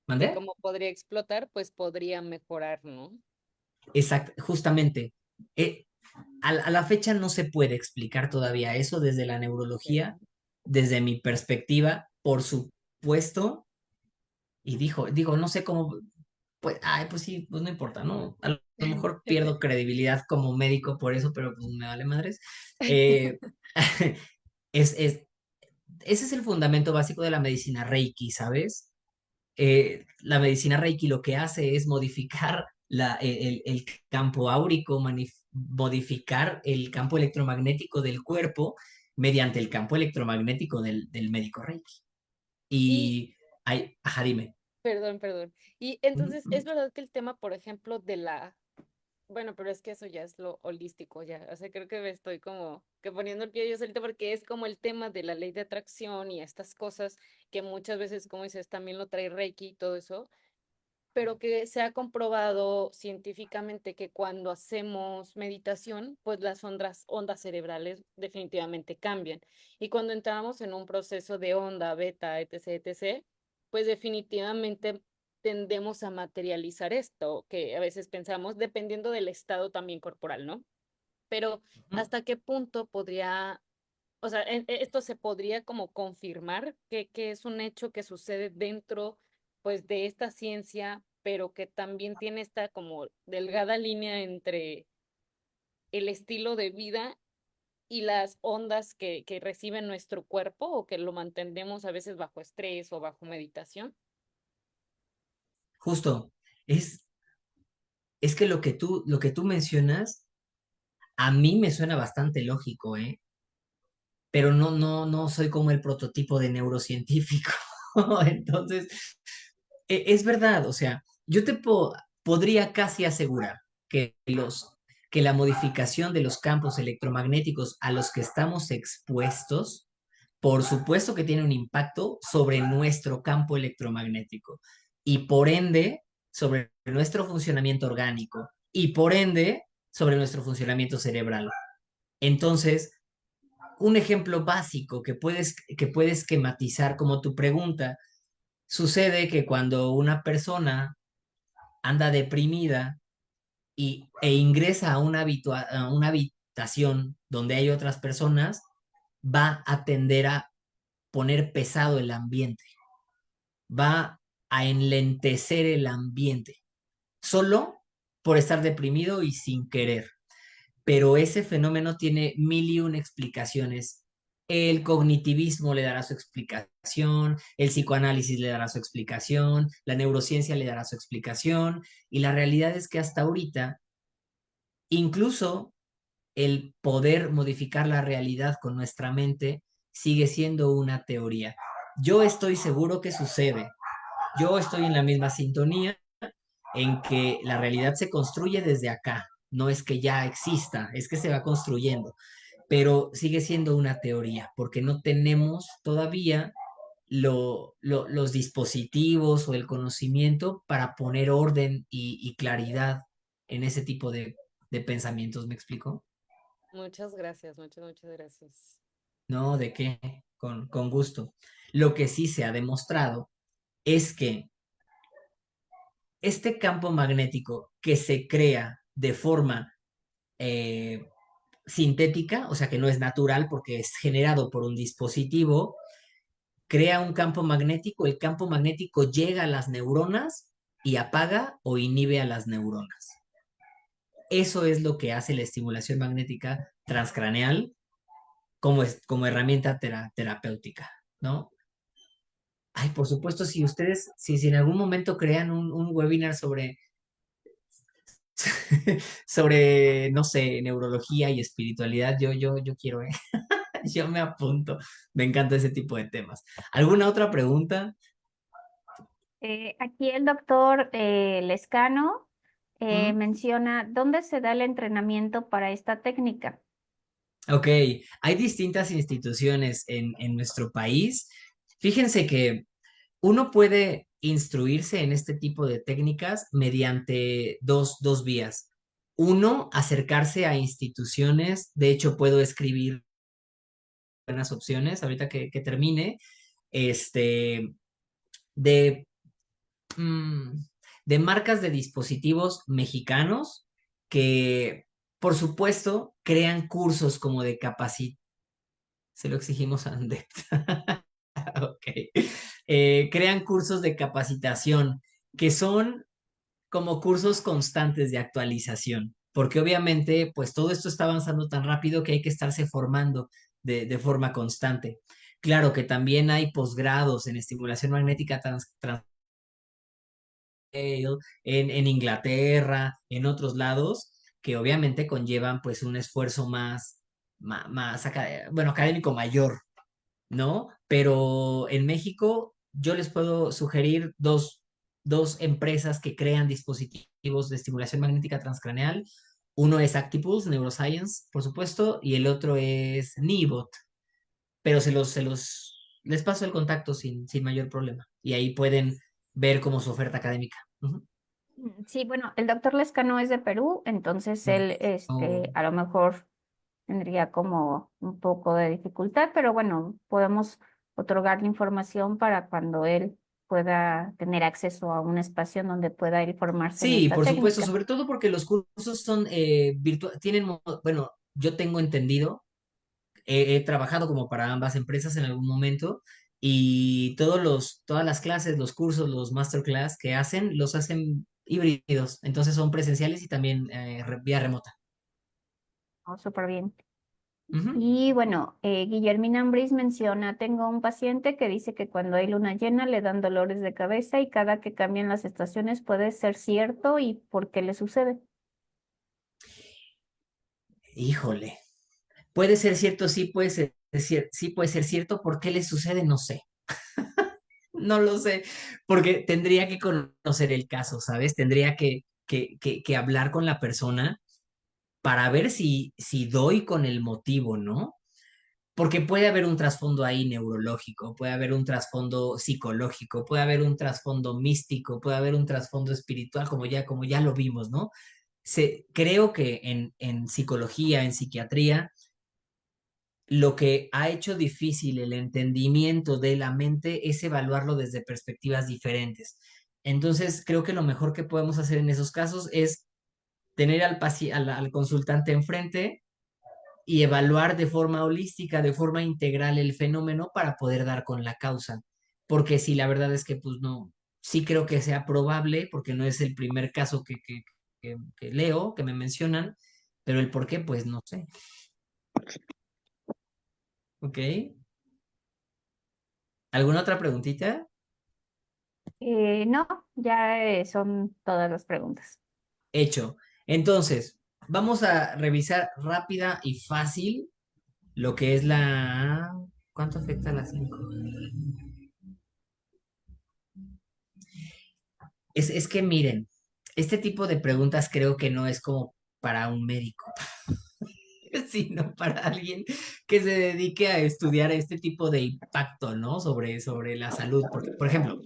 ¿mandé? cómo podría explotar, pues podría mejorar, ¿no? Justamente. eh, a la fecha no se puede explicar todavía eso desde la neurología, Ok. desde mi perspectiva, por supuesto, y digo, no sé cómo, pues, ay, pues sí, pues no importa, ¿no? A lo mejor pierdo credibilidad como médico por eso, pero pues me vale madres. Eh, es, es, ese es el fundamento básico de la medicina Reiki, ¿sabes? La medicina Reiki lo que hace es modificar el campo áurico, modificar el campo electromagnético del cuerpo mediante el campo electromagnético del médico Reiki. Y, Y ajá, dime. perdón. Y entonces, es verdad que el tema, por ejemplo, bueno, pero es que eso ya es lo holístico, ya. O sea, creo que me estoy como que poniendo el pie yo solita porque es como el tema de la ley de atracción y estas cosas que muchas veces, como dices, también lo trae Reiki y todo eso, pero que se ha comprobado científicamente que cuando hacemos meditación, pues las ondas cerebrales definitivamente cambian. Y cuando entramos en un proceso de onda, beta, etc., pues definitivamente tendemos a materializar esto, que a veces pensamos, dependiendo del estado también corporal, ¿no? Pero Ujú. ¿hasta qué punto podría, o sea, esto se podría como confirmar que es un hecho que sucede dentro, pues, de esta ciencia, pero que también tiene esta como delgada línea entre el estilo de vida y las ondas que recibe nuestro cuerpo o que lo mantendemos a veces bajo estrés o bajo meditación? Justo, es, es que lo que tú mencionas a mí me suena bastante lógico, ¿eh? Pero no soy como el prototipo de neurocientífico. Entonces, es verdad, o sea, podría casi asegurar que que la modificación de los campos electromagnéticos a los que estamos expuestos, por supuesto que tiene un impacto sobre nuestro campo electromagnético y por ende sobre nuestro funcionamiento orgánico y por ende sobre nuestro funcionamiento cerebral. Entonces, un ejemplo básico que puedes esquematizar como tu pregunta, sucede que cuando una persona anda deprimida e ingresa a una habitación donde hay otras personas, va a tender a poner pesado el ambiente, va a enlentecer el ambiente, solo por estar deprimido y sin querer. Pero ese fenómeno tiene mil y una explicaciones. El cognitivismo le dará su explicación, el psicoanálisis le dará su explicación, la neurociencia le dará su explicación, y la realidad es que hasta ahorita, incluso el poder modificar la realidad con nuestra mente sigue siendo una teoría. Yo estoy seguro que sucede. Yo estoy en la misma sintonía en que la realidad se construye desde acá. No es que ya exista, es que se va construyendo, pero sigue siendo una teoría, porque no tenemos todavía los dispositivos o el conocimiento para poner orden y claridad en ese tipo de pensamientos. ¿Me explico? Muchas gracias, muchas gracias. No, ¿de qué? Con gusto. Lo que sí se ha demostrado es que este campo magnético que se crea de forma eh, sintética, o sea que no es natural porque es generado por un dispositivo, crea un campo magnético, el campo magnético llega a las neuronas y apaga o inhibe a las neuronas. Eso es lo que hace la estimulación magnética transcraneal como herramienta terapéutica, ¿no? Ay, por supuesto, si ustedes, si en algún momento crean un webinar sobre, no sé, neurología y espiritualidad, yo quiero, ¿eh? Yo me apunto. Me encanta ese tipo de temas. ¿Alguna otra pregunta? Aquí el doctor Lescano ¿Mm? menciona, ¿dónde se da el entrenamiento para esta técnica? Ok, hay distintas instituciones en nuestro país. Fíjense que uno puede instruirse en este tipo de técnicas mediante dos vías. Uno, acercarse a instituciones. De hecho, puedo escribir buenas opciones ahorita que termine, este, de, mm, de marcas de dispositivos mexicanos que, por supuesto, crean cursos como de capacidad. Se lo exigimos a Andet. Ok. Crean cursos de capacitación que son como cursos constantes de actualización, porque obviamente, pues todo esto está avanzando tan rápido que hay que estarse formando de forma constante. Claro que también hay posgrados en estimulación magnética en Inglaterra, en otros lados, que obviamente conllevan pues un esfuerzo bueno, académico mayor, ¿no? Pero en México yo les puedo sugerir dos empresas que crean dispositivos de estimulación magnética transcraneal. Uno es Actipulse Neuroscience, por supuesto, y el otro es Nibot, pero les paso el contacto sin mayor problema. Y ahí pueden ver como su oferta académica. Ujú. Sí, bueno, el doctor Lescano es de Perú, entonces él, Oh. a lo mejor tendría como un poco de dificultad, pero bueno, podemos otorgarle información para cuando él pueda tener acceso a un espacio en donde pueda él formarse en Sí, esta por supuesto, técnica. sobre todo porque los cursos son virtuales, bueno, yo tengo entendido, he trabajado como para ambas empresas en algún momento y todas las clases, los cursos, los masterclass que hacen, los hacen híbridos, entonces son presenciales y también vía remota. Oh, súper bien. Ujú. Y bueno, Guillermina Ambris menciona, tengo un paciente que dice que cuando hay luna llena le dan dolores de cabeza y cada que cambian las estaciones puede ser cierto y por qué le sucede. Híjole, puede ser cierto, sí sí puede ser cierto, ¿por qué le sucede? No sé. No lo sé, porque tendría que conocer el caso, ¿sabes? Tendría que hablar con la persona para ver si doy con el motivo, ¿no? Porque puede haber un trasfondo ahí neurológico, puede haber un trasfondo psicológico, puede haber un trasfondo místico, puede haber un trasfondo espiritual, como ya lo vimos, ¿no? Creo que en psicología, en psiquiatría, lo que ha hecho difícil el entendimiento de la mente es evaluarlo desde perspectivas diferentes. Entonces, creo que lo mejor que podemos hacer en esos casos es tener al consultante enfrente y evaluar de forma holística, de forma integral el fenómeno para poder dar con la causa. Porque sí, la verdad es que pues no, sí creo que sea probable, porque no es el primer caso que leo, que me mencionan, pero el por qué, pues no sé. ¿Ok? ¿Alguna otra preguntita? No, ya son todas las preguntas. Hecho. Entonces, vamos a revisar rápida y fácil lo que es la... ¿Cuánto afecta a las 5? Es que miren, este tipo de preguntas creo que no es como para un médico, sino para alguien que se dedique a estudiar este tipo de impacto, ¿no? Sobre la salud. Porque, por ejemplo,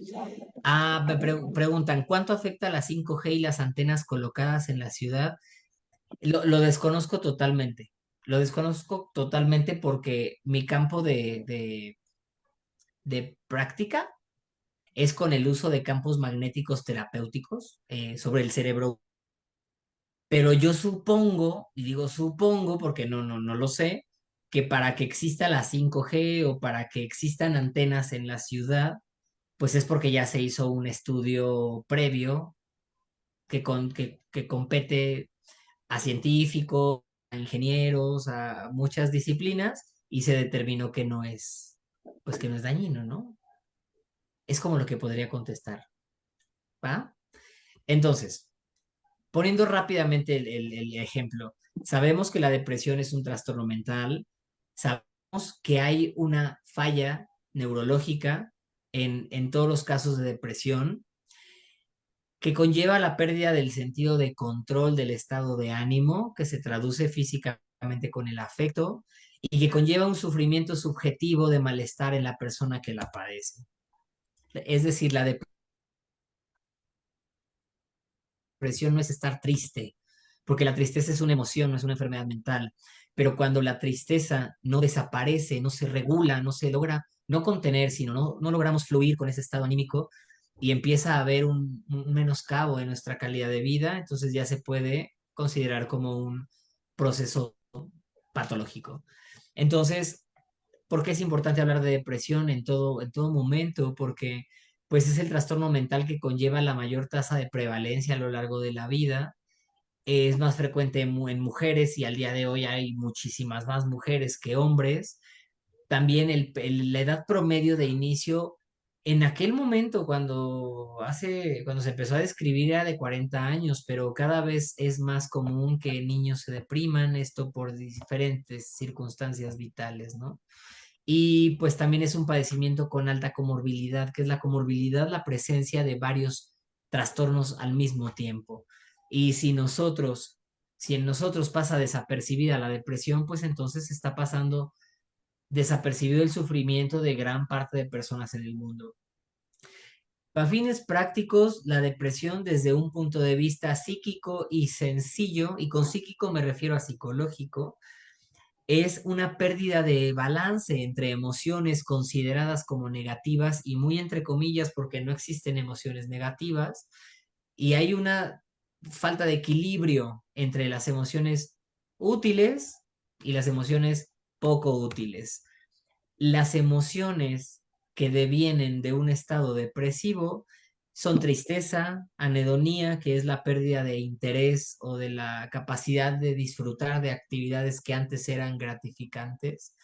preguntan, ¿cuánto afecta la 5G y las antenas colocadas en la ciudad? Lo desconozco totalmente. Lo desconozco totalmente porque mi campo de práctica es con el uso de campos magnéticos terapéuticos sobre el cerebro. Pero yo supongo, y digo supongo porque no lo sé, que para que exista la 5G o para que existan antenas en la ciudad, pues es porque ya se hizo un estudio previo que compete a científicos, a ingenieros, a muchas disciplinas, y se determinó que no es, pues que no es dañino, ¿no? Es como lo que podría contestar, ¿va? Entonces, poniendo rápidamente el ejemplo, sabemos que la depresión es un trastorno mental, sabemos que hay una falla neurológica en todos los casos de depresión que conlleva la pérdida del sentido de control del estado de ánimo, que se traduce físicamente con el afecto, y que conlleva un sufrimiento subjetivo de malestar en la persona que la padece. Es decir, la depresión no es estar triste, porque la tristeza es una emoción, no es una enfermedad mental. Pero cuando la tristeza no desaparece, no se regula, no se logra no contener, sino no logramos fluir con ese estado anímico y empieza a haber un menoscabo en nuestra calidad de vida, entonces ya se puede considerar como un proceso patológico. Entonces, ¿por qué es importante hablar de depresión en todo momento? Porque pues es el trastorno mental que conlleva la mayor tasa de prevalencia a lo largo de la vida. Es más frecuente en mujeres y al día de hoy hay muchísimas más mujeres que hombres. También la edad promedio de inicio en aquel momento cuando se empezó a describir era de 40 años, pero cada vez es más común que niños se depriman, esto por diferentes circunstancias vitales, ¿no? Y pues también es un padecimiento con alta comorbilidad, que es la comorbilidad, la presencia de varios trastornos al mismo tiempo. Y si en nosotros pasa desapercibida la depresión, pues entonces está pasando desapercibido el sufrimiento de gran parte de personas en el mundo. Para fines prácticos, la depresión desde un punto de vista psíquico y sencillo, y con psíquico me refiero a psicológico, es una pérdida de balance entre emociones consideradas como negativas y muy entre comillas porque no existen emociones negativas, y hay una falta de equilibrio entre las emociones útiles y las emociones poco útiles. Las emociones que devienen de un estado depresivo son tristeza, anhedonía, que es la pérdida de interés o de la capacidad de disfrutar de actividades que antes eran gratificantes,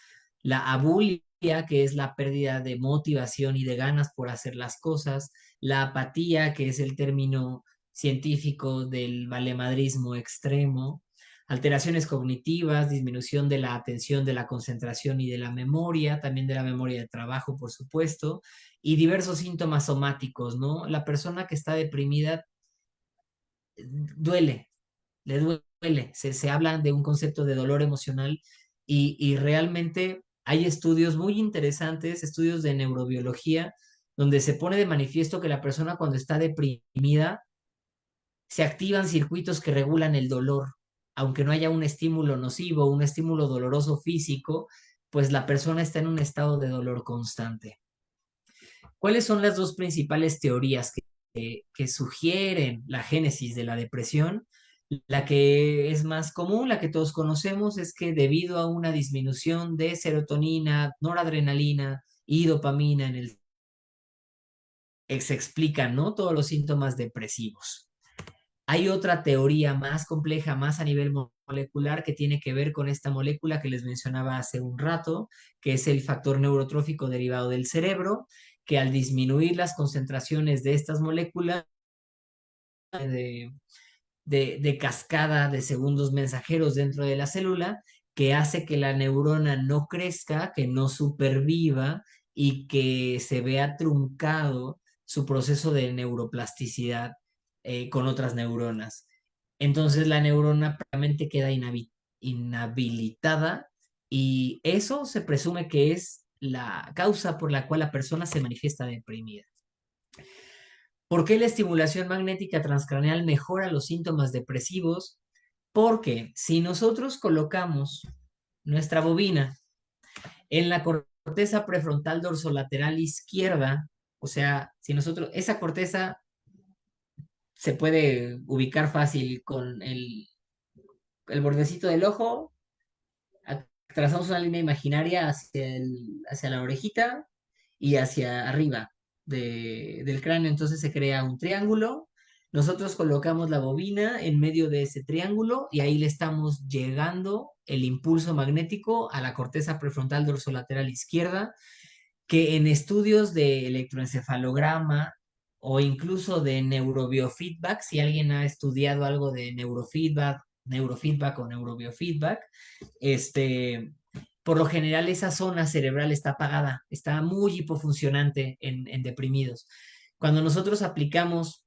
la abulia, que es la pérdida de motivación y de ganas por hacer las cosas, la apatía, que es el término científico del valemadrismo extremo, alteraciones cognitivas, disminución de la atención, de la concentración y de la memoria, también de la memoria de trabajo, por supuesto, y diversos síntomas somáticos, ¿no? La persona que está deprimida duele, le duele, se habla de un concepto de dolor emocional y realmente hay estudios muy interesantes, estudios de neurobiología, donde se pone de manifiesto que la persona cuando está deprimida se activan circuitos que regulan el dolor, aunque no haya un estímulo nocivo, un estímulo doloroso físico, pues la persona está en un estado de dolor constante. ¿Cuáles son las dos principales teorías que sugieren la génesis de la depresión? La que es más común, la que todos conocemos, es que debido a una disminución de serotonina, noradrenalina y dopamina en el se explican, ¿no? Todos los síntomas depresivos. Hay otra teoría más compleja, más a nivel molecular, que tiene que ver con esta molécula que les mencionaba hace un rato, que es el factor neurotrófico derivado del cerebro, que al disminuir las concentraciones de estas moléculas de, de cascada de segundos mensajeros dentro de la célula, que hace que la neurona no crezca, que no superviva y que se vea truncado su proceso de neuroplasticidad con otras neuronas. Entonces la neurona prácticamente queda inhabilitada y eso se presume que es la causa por la cual la persona se manifiesta deprimida. ¿Por qué la estimulación magnética transcraneal mejora los síntomas depresivos? Porque si nosotros colocamos nuestra bobina en la corteza prefrontal dorsolateral izquierda, o sea, si nosotros, esa corteza se puede ubicar fácil con el bordecito del ojo, trazamos una línea imaginaria hacia la orejita y hacia arriba del cráneo, entonces se crea un triángulo. Nosotros colocamos la bobina en medio de ese triángulo y ahí le estamos llegando el impulso magnético a la corteza prefrontal dorsolateral izquierda, que en estudios de electroencefalograma o incluso de neurobiofeedback, si alguien ha estudiado algo de neurofeedback o neurobiofeedback, por lo general esa zona cerebral está apagada, está muy hipofuncionante en deprimidos. Cuando nosotros aplicamos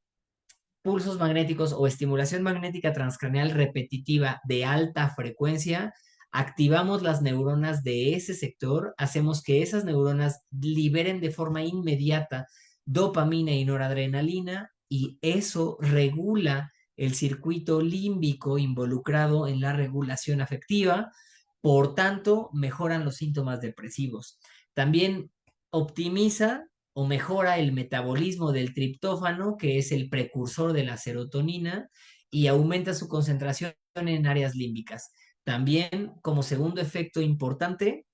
pulsos magnéticos o estimulación magnética transcraneal repetitiva de alta frecuencia, activamos las neuronas de ese sector, hacemos que esas neuronas liberen de forma inmediata dopamina y noradrenalina y eso regula el circuito límbico involucrado en la regulación afectiva, por tanto, mejoran los síntomas depresivos. También optimiza o mejora el metabolismo del triptófano, que es el precursor de la serotonina, y aumenta su concentración en áreas límbicas. También, como segundo efecto importante,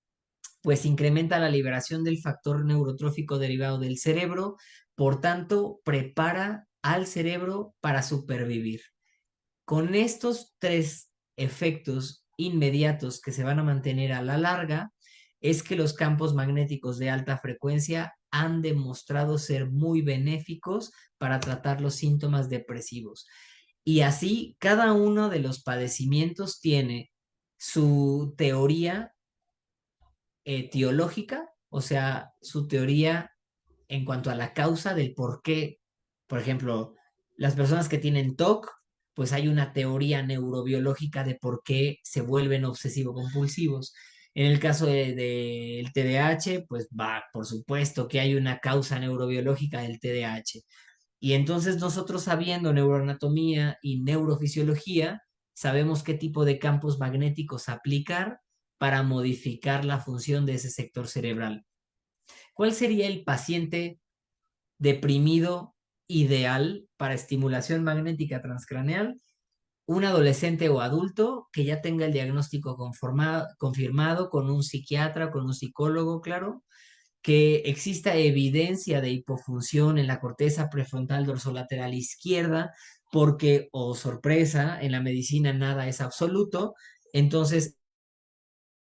pues incrementa la liberación del factor neurotrófico derivado del cerebro, por tanto, prepara al cerebro para supervivir. Con estos tres efectos inmediatos que se van a mantener a la larga, es que los campos magnéticos de alta frecuencia han demostrado ser muy benéficos para tratar los síntomas depresivos. Y así, cada uno de los padecimientos tiene su teoría etiológica, o sea, su teoría en cuanto a la causa del por qué. Por ejemplo, las personas que tienen TOC, pues hay una teoría neurobiológica de por qué se vuelven obsesivo-compulsivos. En el caso del TDAH, pues va, por supuesto que hay una causa neurobiológica del TDAH. Y entonces nosotros sabiendo neuroanatomía y neurofisiología, sabemos qué tipo de campos magnéticos aplicar para modificar la función de ese sector cerebral. ¿Cuál sería el paciente deprimido ideal para estimulación magnética transcraneal? Un adolescente o adulto que ya tenga el diagnóstico confirmado con un psiquiatra, con un psicólogo, claro, que exista evidencia de hipofunción en la corteza prefrontal dorsolateral izquierda, porque, oh sorpresa, en la medicina nada es absoluto, entonces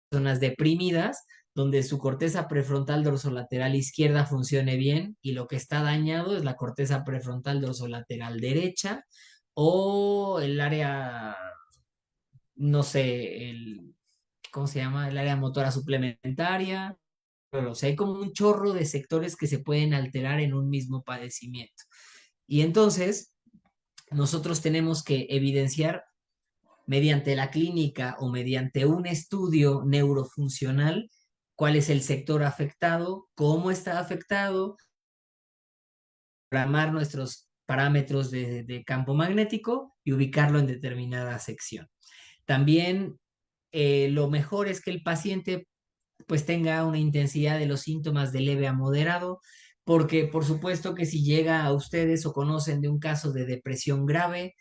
personas deprimidas donde su corteza prefrontal dorsolateral izquierda funcione bien y lo que está dañado es la corteza prefrontal dorsolateral derecha o el área, no sé, ¿cómo se llama? El área motora suplementaria. Pero, o sea, hay como un chorro de sectores que se pueden alterar en un mismo padecimiento. Y entonces, nosotros tenemos que evidenciar mediante la clínica o mediante un estudio neurofuncional cuál es el sector afectado, cómo está afectado, programar nuestros parámetros de campo magnético y ubicarlo en determinada sección. También lo mejor es que el paciente pues tenga una intensidad de los síntomas de leve a moderado, porque por supuesto que si llega a ustedes o conocen de un caso de depresión grave,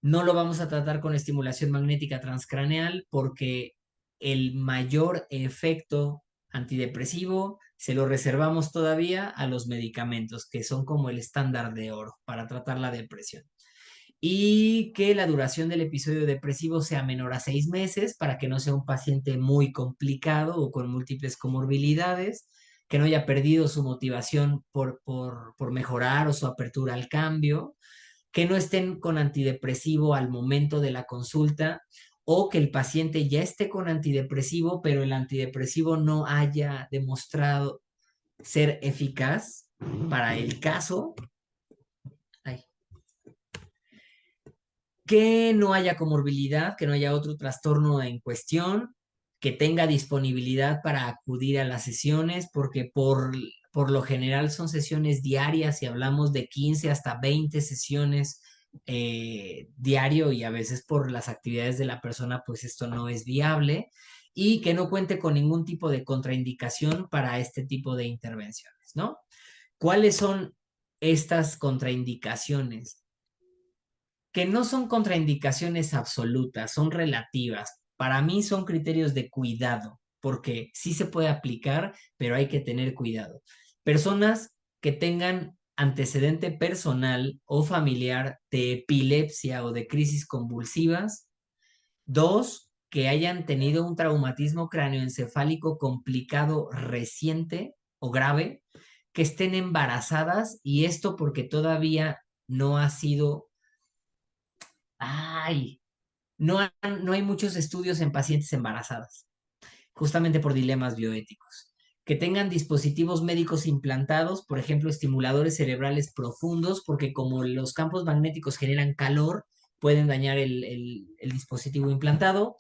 no lo vamos a tratar con estimulación magnética transcraneal porque el mayor efecto antidepresivo se lo reservamos todavía a los medicamentos, que son como el estándar de oro para tratar la depresión. Y que la duración del episodio depresivo sea menor a 6 meses para que no sea un paciente muy complicado o con múltiples comorbilidades, que no haya perdido su motivación por mejorar o su apertura al cambio, que no estén con antidepresivo al momento de la consulta o que el paciente ya esté con antidepresivo, pero el antidepresivo no haya demostrado ser eficaz para el caso. Ay. Que no haya comorbilidad, que no haya otro trastorno en cuestión, que tenga disponibilidad para acudir a las sesiones, porque por lo general son sesiones diarias y hablamos de 15 hasta 20 sesiones diario y a veces por las actividades de la persona, pues esto no es viable y que no cuente con ningún tipo de contraindicación para este tipo de intervenciones, ¿no? ¿Cuáles son estas contraindicaciones? Que no son contraindicaciones absolutas, son relativas. Para mí son criterios de cuidado, porque sí se puede aplicar, pero hay que tener cuidado. Personas que tengan antecedente personal o familiar de epilepsia o de crisis convulsivas. Dos, que hayan tenido un traumatismo cráneoencefálico complicado reciente o grave, que estén embarazadas y esto porque todavía no ha sido. Ay, no hay muchos estudios en pacientes embarazadas, justamente por dilemas bioéticos. Que tengan dispositivos médicos implantados, por ejemplo, estimuladores cerebrales profundos, porque como los campos magnéticos generan calor, pueden dañar el dispositivo implantado.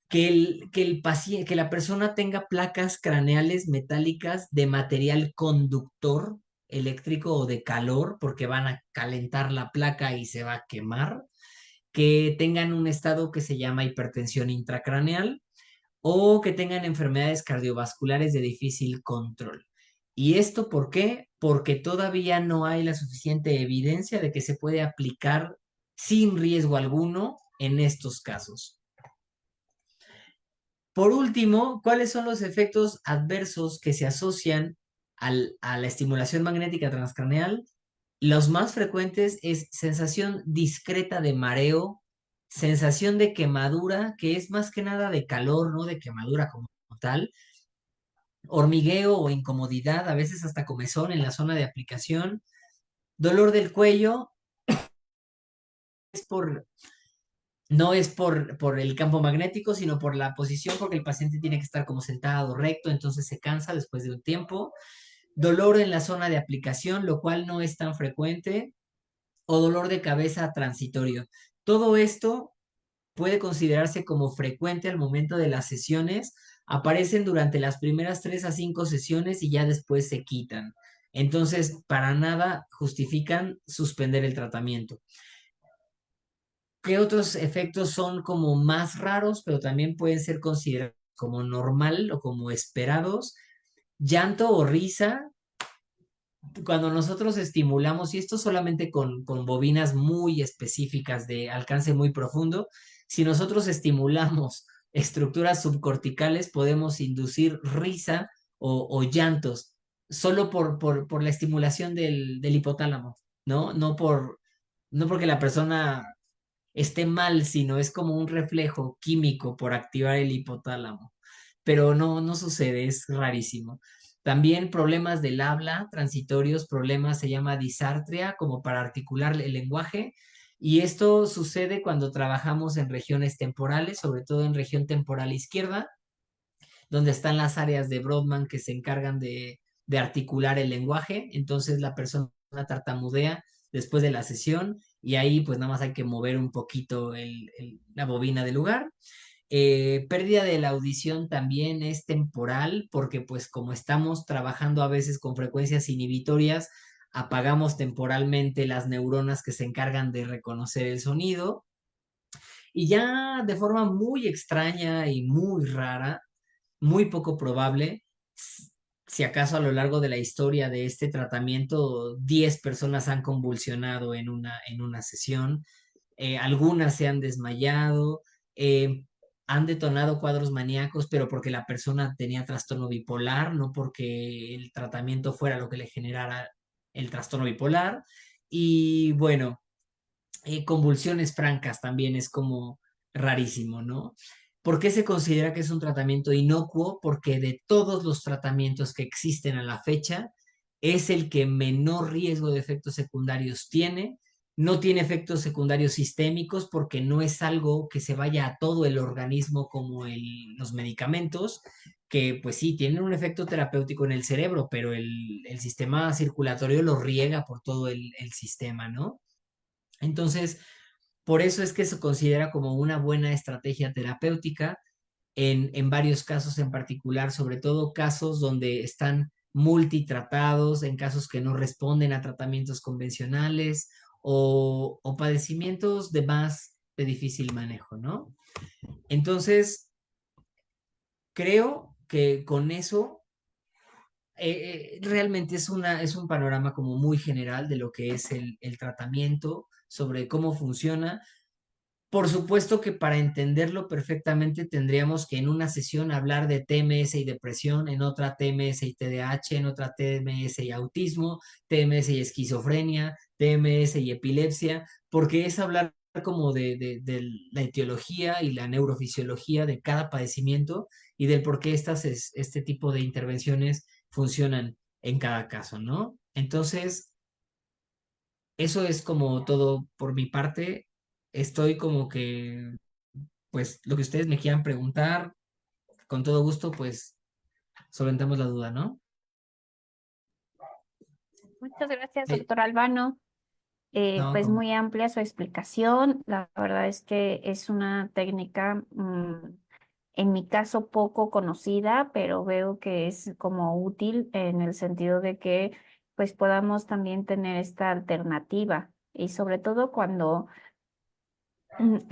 Que la persona tenga placas craneales metálicas de material conductor eléctrico o de calor, porque van a calentar la placa y se va a quemar, que tengan un estado que se llama hipertensión intracraneal o que tengan enfermedades cardiovasculares de difícil control. ¿Y esto por qué? Porque todavía no hay la suficiente evidencia de que se puede aplicar sin riesgo alguno en estos casos. Por último, ¿cuáles son los efectos adversos que se asocian a la estimulación magnética transcraneal? Los más frecuentes es sensación discreta de mareo, sensación de quemadura, que es más que nada de calor, no de quemadura como tal, hormigueo o incomodidad, a veces hasta comezón en la zona de aplicación, dolor del cuello, es no es por el campo magnético, sino por la posición, porque el paciente tiene que estar como sentado recto, entonces se cansa después de un tiempo. Dolor en la zona de aplicación, lo cual no es tan frecuente, o dolor de cabeza transitorio. Todo esto puede considerarse como frecuente al momento de las sesiones, aparecen durante las primeras 3 a 5 sesiones y ya después se quitan. Entonces, para nada justifican suspender el tratamiento. ¿Qué otros efectos son como más raros, pero también pueden ser considerados como normal o como esperados? Llanto o risa, cuando nosotros estimulamos, y esto solamente con bobinas muy específicas de alcance muy profundo, si nosotros estimulamos estructuras subcorticales, podemos inducir risa o llantos solo por la estimulación del hipotálamo, ¿no? No porque la persona esté mal, sino es como un reflejo químico por activar el hipotálamo. Pero no sucede, es rarísimo. También problemas del habla, transitorios, problemas se llama disartria, como para articular el lenguaje. Y esto sucede cuando trabajamos en regiones temporales, sobre todo en región temporal izquierda, donde están las áreas de Brodmann que se encargan de articular el lenguaje. Entonces la persona tartamudea después de la sesión y ahí pues nada más hay que mover un poquito la bobina del lugar. Pérdida de la audición también es temporal porque pues como estamos trabajando a veces con frecuencias inhibitorias, apagamos temporalmente las neuronas que se encargan de reconocer el sonido y ya de forma muy extraña y muy rara, muy poco probable, s- si acaso a lo largo de la historia de este tratamiento 10 personas han convulsionado en una sesión, algunas se han desmayado, eh, han detonado cuadros maníacos, pero porque la persona tenía trastorno bipolar, no porque el tratamiento fuera lo que le generara el trastorno bipolar. Y bueno, convulsiones francas también es como rarísimo, ¿no? ¿Por qué se considera que es un tratamiento inocuo? Porque de todos los tratamientos que existen a la fecha, es el que menor riesgo de efectos secundarios tiene. No tiene efectos secundarios sistémicos porque no es algo que se vaya a todo el organismo como los medicamentos, que pues sí, tienen un efecto terapéutico en el cerebro, pero el sistema circulatorio lo riega por todo el sistema, ¿no? Entonces, por eso es que se considera como una buena estrategia terapéutica en varios casos en particular, sobre todo casos donde están multitratados, en casos que no responden a tratamientos convencionales o padecimientos de difícil manejo, ¿no? Entonces, creo que con eso realmente es un panorama como muy general de lo que es el tratamiento, sobre cómo funciona. Por supuesto que para entenderlo perfectamente tendríamos que en una sesión hablar de TMS y depresión, en otra TMS y TDAH, en otra TMS y autismo, TMS y esquizofrenia, TMS y epilepsia, porque es hablar como de la etiología y la neurofisiología de cada padecimiento y del por qué este tipo de intervenciones funcionan en cada caso, ¿no? Entonces, eso es como todo por mi parte. Estoy como que pues lo que ustedes me quieran preguntar, con todo gusto, pues solventamos la duda, ¿no? Muchas gracias, Sí, doctor Albano. no, Pues muy amplia su explicación. La verdad es que es una técnica, en mi caso, poco conocida, pero veo que es como útil en el sentido de que pues podamos también tener esta alternativa y sobre todo cuando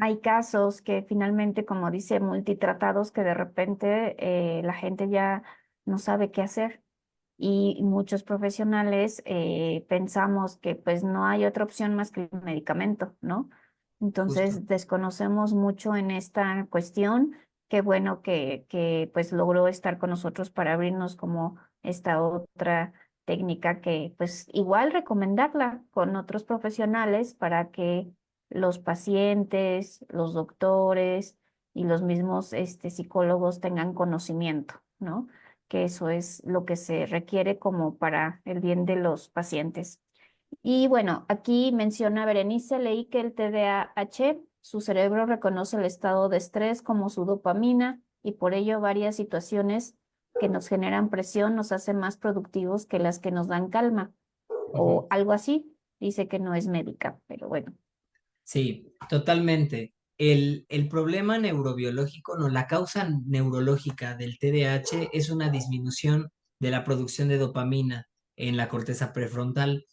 hay casos que finalmente, como dice, multitratados, que de repente la gente ya no sabe qué hacer y muchos profesionales pensamos que pues no hay otra opción más que el medicamento, ¿no? justo. Entonces desconocemos mucho en esta cuestión. Qué bueno que pues logró estar con nosotros para abrirnos como esta otra técnica que pues igual recomendarla con otros profesionales para que los pacientes, los doctores y los mismos psicólogos tengan conocimiento, ¿no? Que eso es lo que se requiere como para el bien de los pacientes. Y bueno, aquí menciona Berenice, leí que el TDAH, su cerebro reconoce el estado de estrés como su dopamina y por ello varias situaciones que nos generan presión nos hacen más productivos que las que nos dan calma o Ujú. algo así. Dice que no es médica, pero bueno. Sí, totalmente. El problema neurobiológico, no, la causa neurológica del TDAH es una disminución de la producción de dopamina en la corteza prefrontal.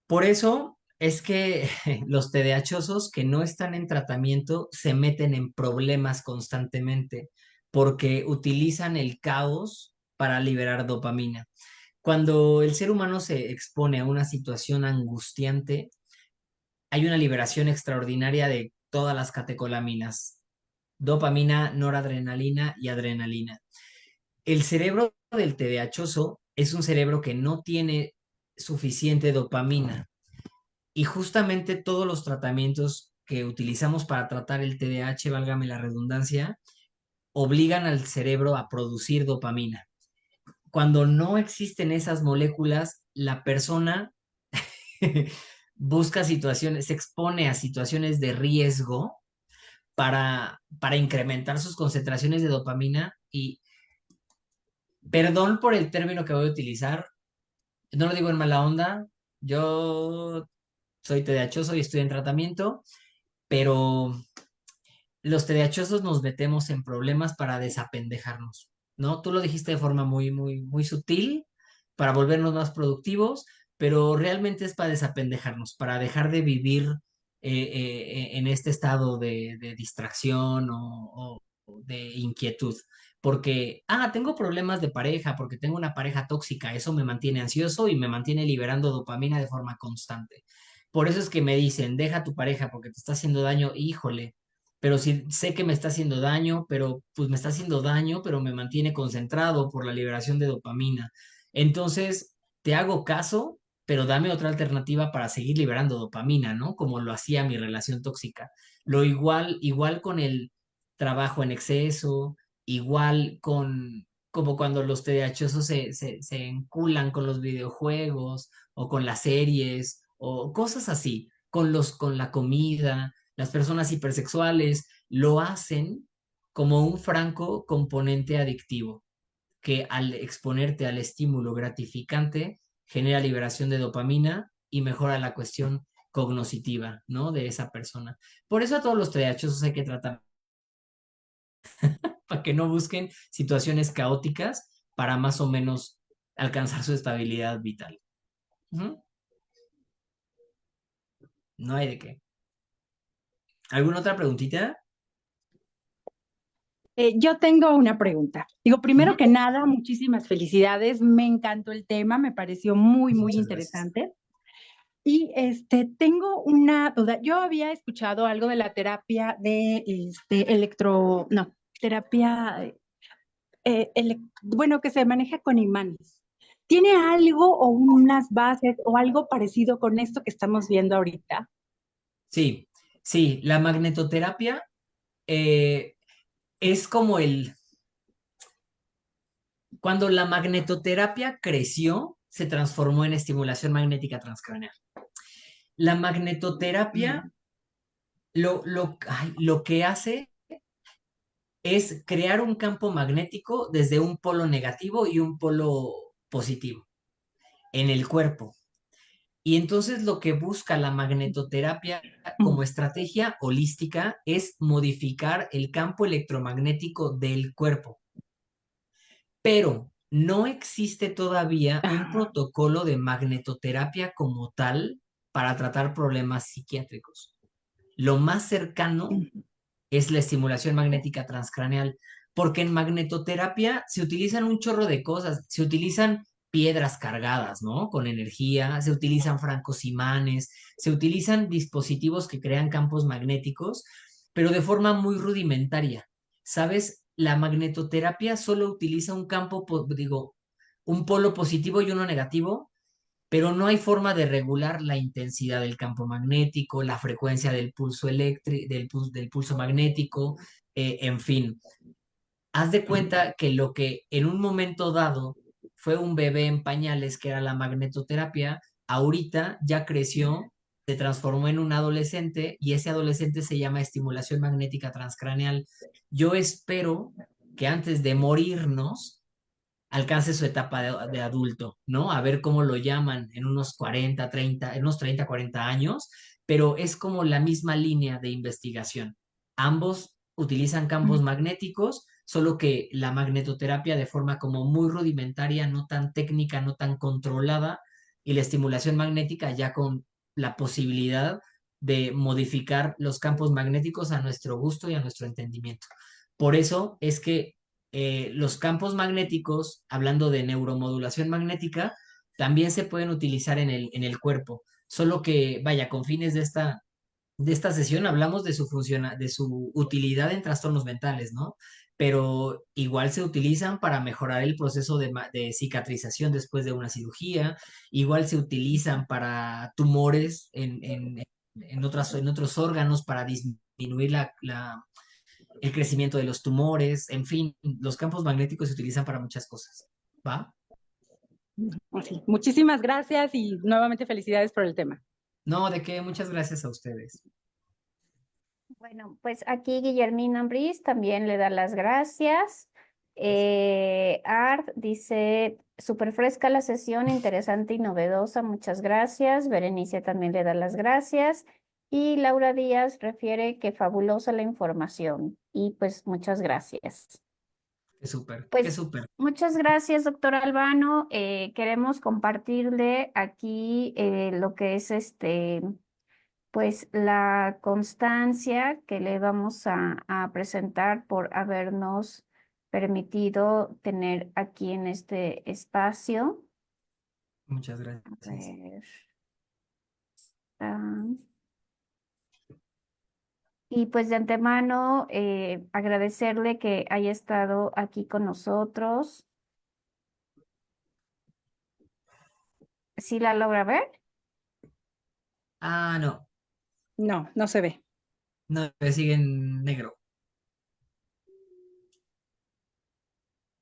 Por eso es que los TDAHosos que no están en tratamiento se meten en problemas constantemente porque utilizan el caos para liberar dopamina. Cuando el ser humano se expone a una situación angustiante, hay una liberación extraordinaria de todas las catecolaminas, dopamina, noradrenalina y adrenalina. El cerebro del TDAHoso es un cerebro que no tiene suficiente dopamina y justamente todos los tratamientos que utilizamos para tratar el TDAH, válgame la redundancia, obligan al cerebro a producir dopamina. Cuando no existen esas moléculas, la persona busca situaciones, se expone a situaciones de riesgo para incrementar sus concentraciones de dopamina y, perdón por el término que voy a utilizar, no lo digo en mala onda, Yo soy TDAHoso y estoy en tratamiento, pero los TDAHosos nos metemos en problemas para desapendejarnos, ¿no? Tú lo dijiste de forma muy sutil, para volvernos más productivos, pero realmente es para desapendejarnos, para dejar de vivir en este estado de distracción o de inquietud. Porque, tengo problemas de pareja, porque tengo una pareja tóxica, eso me mantiene ansioso y me mantiene liberando dopamina de forma constante. Por eso es que me dicen, deja a tu pareja porque te está haciendo daño, híjole, pero sí sé que me está haciendo daño, pero pues me está haciendo daño, pero me mantiene concentrado por la liberación de dopamina. Entonces, te hago caso, pero dame otra alternativa para seguir liberando dopamina, ¿no? Como lo hacía mi relación tóxica. Lo igual con el trabajo en exceso, igual como cuando los TDAHosos se enculan con los videojuegos o con las series o cosas así, con la comida. Las personas hipersexuales lo hacen como un franco componente adictivo, que al exponerte al estímulo gratificante genera liberación de dopamina y mejora la cuestión cognitiva, ¿no? De esa persona. Por eso a todos los TDAHosos hay que tratar para que no busquen situaciones caóticas para más o menos alcanzar su estabilidad vital. Ujú. No hay de qué. ¿Alguna otra preguntita? Yo tengo una pregunta. Digo, Ujú. primero que nada, muchísimas felicidades. Me encantó el tema, me pareció muy Muchas gracias. interesante. Y tengo una duda. Yo había escuchado algo de la terapia de no, terapia, bueno, que se maneja con imanes. ¿Tiene algo o unas bases o algo parecido con esto que estamos viendo ahorita? Sí, sí, la magnetoterapia eh, es como cuando la magnetoterapia creció, se transformó en estimulación magnética transcraneal. La magnetoterapia lo que hace es crear un campo magnético desde un polo negativo y un polo positivo en el cuerpo. Y entonces lo que busca la magnetoterapia como estrategia holística es modificar el campo electromagnético del cuerpo. Pero no existe todavía un Ah, protocolo de magnetoterapia como tal para tratar problemas psiquiátricos. Lo más cercano es la estimulación magnética transcraneal, porque en magnetoterapia se utilizan un chorro de cosas, se utilizan piedras cargadas, ¿no? Con energía, se utilizan francos imanes, se utilizan dispositivos que crean campos magnéticos, pero de forma muy rudimentaria. ¿Sabes? La magnetoterapia solo utiliza un campo, digo, un polo positivo y uno negativo, pero no hay forma de regular la intensidad del campo magnético, la frecuencia del pulso eléctrico, del pulso magnético, en fin. Haz de cuenta que lo que en un momento dado fue un bebé en pañales, que era la magnetoterapia, ahorita ya creció, se transformó en un adolescente y ese adolescente se llama estimulación magnética transcraneal. Yo espero que antes de morirnos alcance su etapa de adulto, ¿no? A ver cómo lo llaman en unos 40, 30, en unos 30, 40 años, pero es como la misma línea de investigación. Ambos utilizan campos magnéticos, solo que la magnetoterapia de forma como muy rudimentaria, no tan técnica, no tan controlada, y la estimulación magnética ya con la posibilidad de modificar los campos magnéticos a nuestro gusto y a nuestro entendimiento. Por eso es que los campos magnéticos, hablando de neuromodulación magnética, también se pueden utilizar en el cuerpo. Solo que, vaya, con fines de esta sesión hablamos de su utilidad en trastornos mentales, ¿no? Pero igual se utilizan para mejorar el proceso de cicatrización después de una cirugía, igual se utilizan para tumores en otros órganos, para disminuir el crecimiento de los tumores, en fin, los campos magnéticos se utilizan para muchas cosas, ¿va? sí. Muchísimas gracias y nuevamente felicidades por el tema. No, de qué, muchas gracias a ustedes. Bueno, pues aquí Guillermina Ambris también le da las gracias. Art dice, súper fresca la sesión, interesante y novedosa, muchas gracias. Berenice también le da las gracias. Y Laura Díaz refiere que fabulosa la información. Y pues muchas gracias. Qué súper, qué Pues súper. muchas gracias, doctor Albano. Queremos compartirle aquí lo que es pues la constancia que le vamos a presentar por habernos permitido tener aquí en este espacio. Muchas A gracias. ver, ah, y pues de antemano agradecerle que haya estado aquí con nosotros. ¿Sí la logra ver? Ah, no, No, no se ve. no, sigue en negro.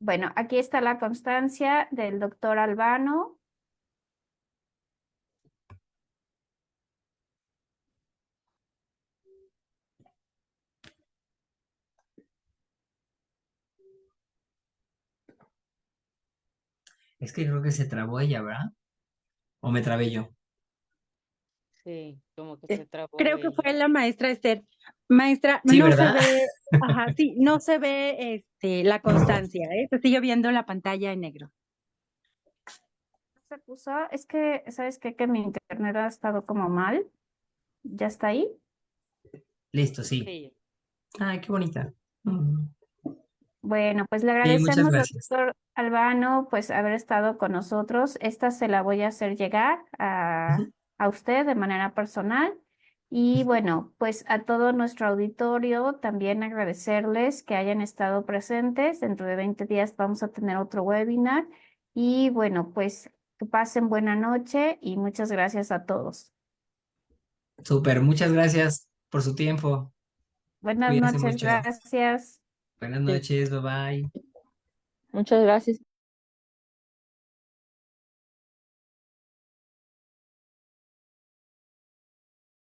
Bueno, aquí está la constancia del doctor Albano. Es que creo que se trabó ella, ¿verdad? ¿O me trabé yo? Sí, como que se trabó Creo que ella. fue la maestra Esther. Maestra, Sí, no se ¿verdad? ve, ajá, sí, no se ve la constancia, ¿eh? Se sigue viendo la pantalla en negro. Se puso, es que, ¿sabes qué? Que mi internet ha estado como mal. ¿Ya está ahí? Listo, sí. Sí, Ay, qué bonita. Mm. Bueno, pues le Sí, muchas agradecemos, gracias. doctor Albano, pues haber estado con nosotros. Esta se la voy a hacer llegar Ujú. a usted de manera personal. Y bueno, pues a todo nuestro auditorio también agradecerles que hayan estado presentes. Dentro de 20 días vamos a tener otro webinar. Y bueno, pues que pasen buena noche y muchas gracias a todos. Súper, muchas gracias por su tiempo. Buenas Cuídense noches, mucho. gracias. Buenas Sí. noches, bye bye. Muchas gracias.